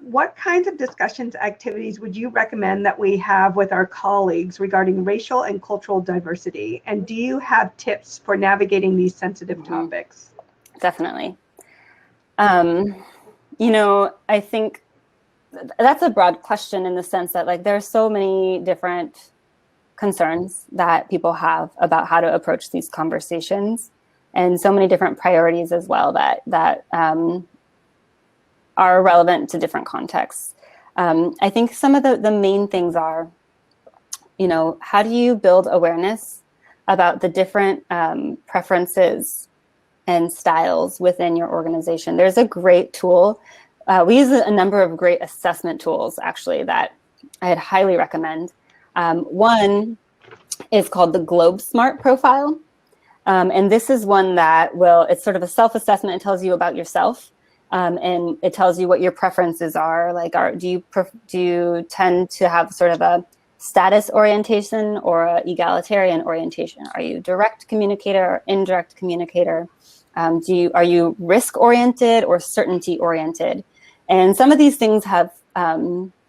G: What kinds of discussions, activities would you recommend that we have with our colleagues regarding racial and cultural diversity? And do you have tips for navigating these sensitive topics?
H: Definitely. I think that's a broad question in the sense that there are so many different concerns that people have about how to approach these conversations, and so many different priorities as well that are relevant to different contexts. I think some of the main things are, how do you build awareness about the different preferences and styles within your organization? There's a great tool. We use a number of great assessment tools, actually, that I'd highly recommend. One is called the Globe Smart Profile. And this is one that it's sort of a self-assessment. It tells you about yourself. And it tells you what your preferences are. Do you tend to have sort of a status orientation or an egalitarian orientation? Are you a direct communicator or indirect communicator? Are you risk oriented or certainty oriented? And some of these things have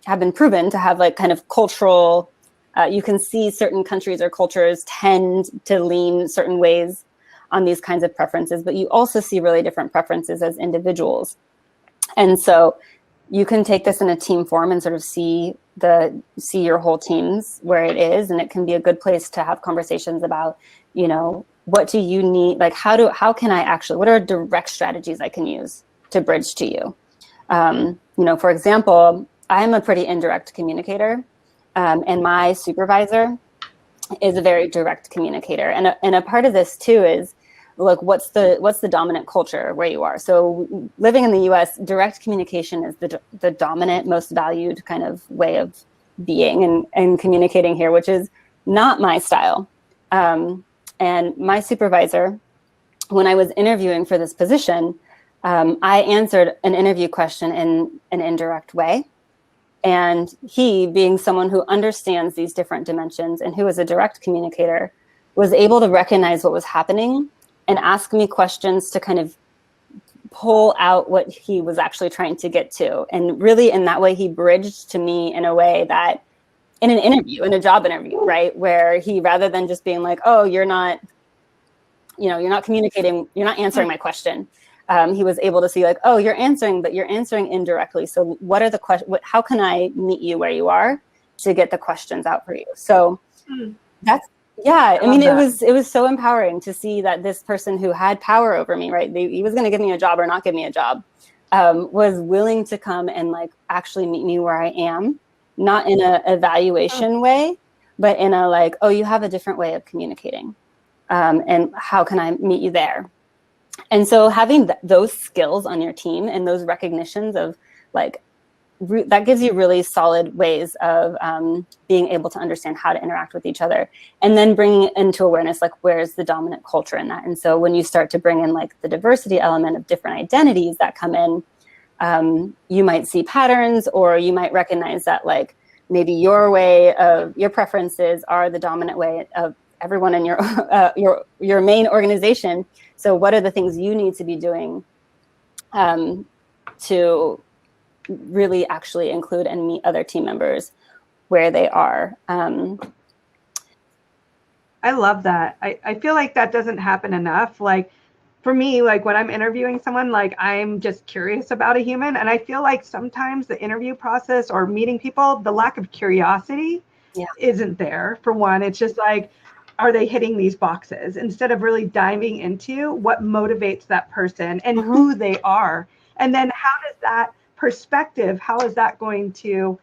H: have been proven to have like kind of cultural, you can see certain countries or cultures tend to lean certain ways on these kinds of preferences, but you also see really different preferences as individuals. And so you can take this in a team form and sort of see your whole teams where it is, and it can be a good place to have conversations about, you know, what do you need? Like, how can I actually, what are direct strategies I can use to bridge to you? You know, for example, I'm a pretty indirect communicator, and my supervisor is a very direct communicator. And a part of this too is, look, what's the dominant culture where you are? So living in the US, direct communication is the dominant, most valued kind of way of being and communicating here, which is not my style. And my supervisor, when I was interviewing for this position, I answered an interview question in an indirect way. And he, being someone who understands these different dimensions and who is a direct communicator, was able to recognize what was happening and ask me questions to kind of pull out what he was actually trying to get to. And really in that way, he bridged to me in a way that in an interview, in a job interview, right? Where he, rather than just being like, oh, you're not communicating, you're not answering my question. He was able to see like, oh, you're answering, but you're answering indirectly. So what are the questions? How can I meet you where you are to get the questions out for you? So that's, yeah, I mean, it was so empowering to see that this person who had power over me, right? He was going to give me a job or not give me a job, was willing to come and like actually meet me where I am, not in a evaluation way, but in a like, oh, you have a different way of communicating, and how can I meet you there? And so having those skills on your team and those recognitions of like, that gives you really solid ways of being able to understand how to interact with each other, and then bringing into awareness, like, where's the dominant culture in that? And so when you start to bring in like the diversity element of different identities that come in, you might see patterns, or you might recognize that like maybe your way of your preferences are the dominant way of everyone in your main organization. So what are the things you need to be doing to really actually include and meet other team members where they are?
G: I love that. I feel like that doesn't happen enough. Like for me, like when I'm interviewing someone, like I'm just curious about a human. And I feel like sometimes the interview process or meeting people, the lack of curiosity isn't there. For one, it's just like, are they hitting these boxes instead of really diving into what motivates that person and who they are? And then how does that perspective, how is that going to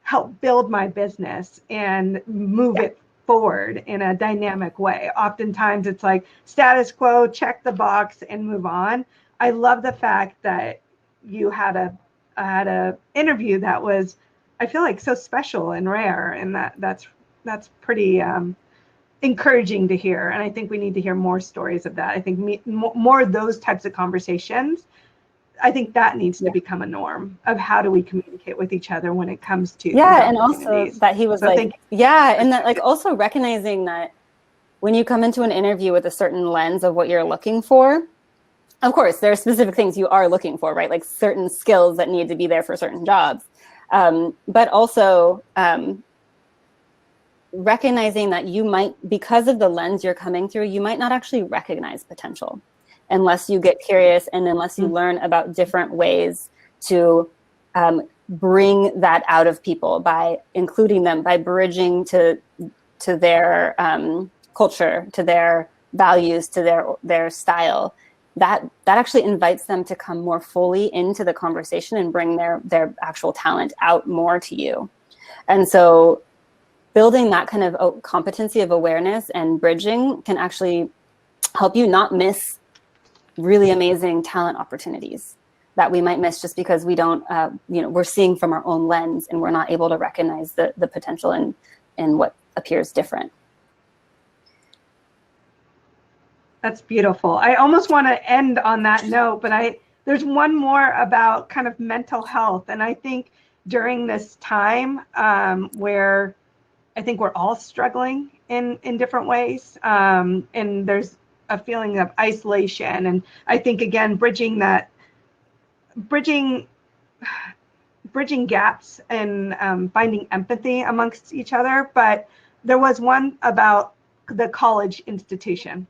G: help build my business and move it forward in a dynamic way? Oftentimes it's like status quo, check the box and move on. I love the fact that you had a interview that was, I feel like, so special and rare, and that's pretty encouraging to hear. And I think we need to hear more stories of that. I think more of those types of conversations. I think that needs to become a norm of how do we communicate with each other when it comes to
H: and also that he was and that like also recognizing that when you come into an interview with a certain lens of what you're looking for, of course there are specific things you are looking for, right? Like certain skills that need to be there for certain jobs, but also recognizing that you might, because of the lens you're coming through, you might not actually recognize potential unless you get curious and unless you learn about different ways to bring that out of people by including them, by bridging to their culture, to their values, to their style. That actually invites them to come more fully into the conversation and bring their actual talent out more to you. And so building that kind of competency of awareness and bridging can actually help you not miss really amazing talent opportunities that we might miss just because we don't, we're seeing from our own lens and we're not able to recognize the potential in what appears different.
G: That's beautiful. I almost want to end on that note, but there's one more about kind of mental health. And I think during this time where I think we're all struggling in different ways, and there's a feeling of isolation. And I think, again, bridging bridging gaps and finding empathy amongst each other, but there was one about the college institution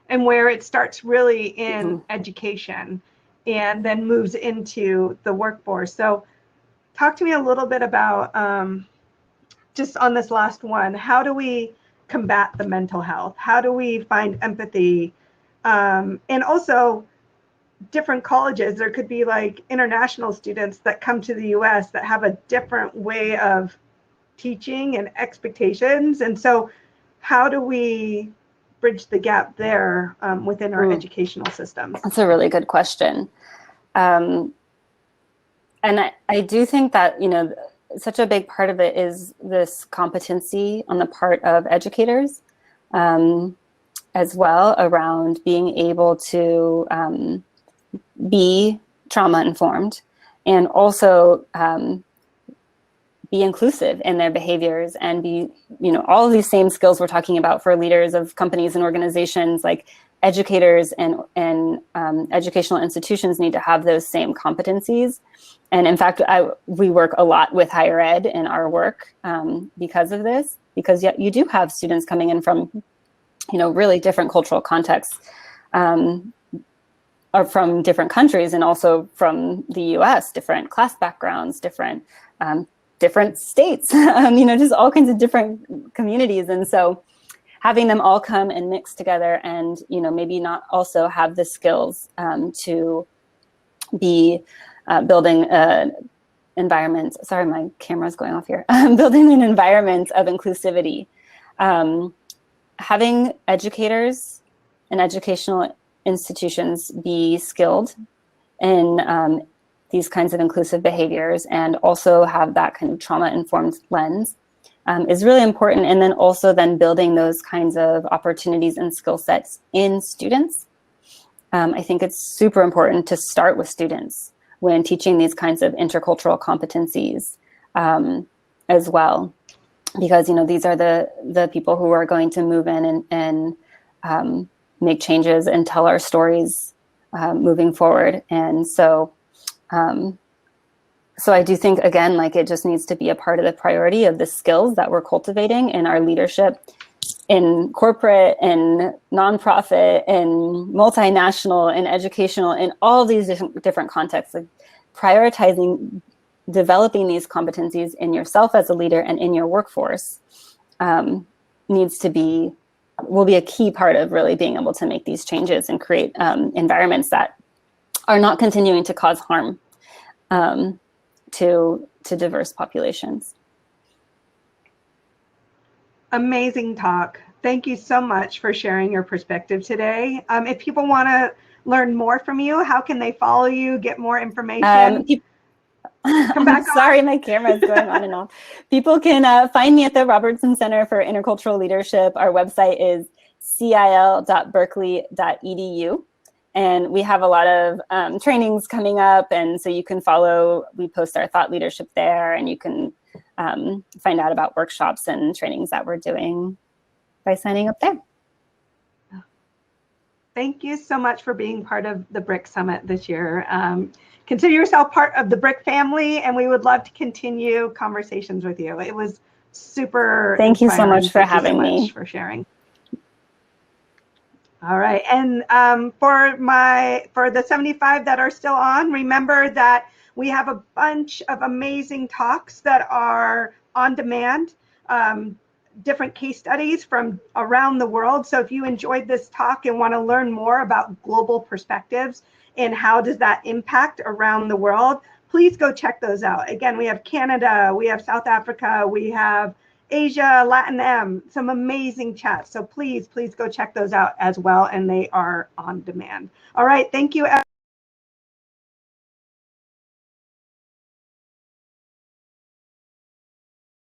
G: and where it starts really in education and then moves into the workforce. So talk to me a little bit about, just on this last one, how do we combat the mental health? How do we find empathy? And also different colleges, there could be like international students that come to the US that have a different way of teaching and expectations. And so how do we bridge the gap there within our educational systems?
H: That's a really good question. And I do think that, you know, such a big part of it is this competency on the part of educators as well, around being able to be trauma informed and also be inclusive in their behaviors and be, you know, all of these same skills we're talking about for leaders of companies and organizations. Like educators and educational institutions need to have those same competencies. And in fact, we work a lot with higher ed in our work because of this, because you do have students coming in from, you know, really different cultural contexts, or from different countries, and also from the US, different class backgrounds, different states, you know, just all kinds of different communities. And so having them all come and mix together and, you know, maybe not also have the skills to be building an environment, sorry, my camera's going off here, building an environment of inclusivity. Having educators and educational institutions be skilled in these kinds of inclusive behaviors and also have that kind of trauma-informed lens is really important. And then also then building those kinds of opportunities and skill sets in students. I think it's super important to start with students when teaching these kinds of intercultural competencies as well, because, you know, these are the people who are going to move in and make changes and tell our stories moving forward. And so, so I do think, again, like it just needs to be a part of the priority of the skills that we're cultivating in our leadership in corporate and nonprofit and multinational and educational and all these different contexts. Like prioritizing developing these competencies in yourself as a leader and in your workforce will be a key part of really being able to make these changes and create environments that are not continuing to cause harm to diverse populations.
G: Amazing talk. Thank you so much for sharing your perspective today. If people want to learn more from you, how can they follow you, get more information? Come back
H: Sorry, my camera is going on and off. People can find me at the Robertson Center for Intercultural Leadership. Our website is cil.berkeley.edu. And we have a lot of trainings coming up. And so you can we post our thought leadership there, and you can find out about workshops and trainings that we're doing by signing up there.
G: Thank you so much for being part of the BRIC Summit this year. Consider yourself part of the BRIC family, and we would love to continue conversations with you. It was super
H: Thank you so much for having me.
G: Thank you so much for sharing. All right, and for the 75 that are still on, remember that we have a bunch of amazing talks that are on demand, different case studies from around the world. So if you enjoyed this talk and want to learn more about global perspectives and how does that impact around the world, please go check those out. Again, we have Canada, we have South Africa, we have Asia, Latin, some amazing chats. So please go check those out as well. And they are on demand. All right, thank you.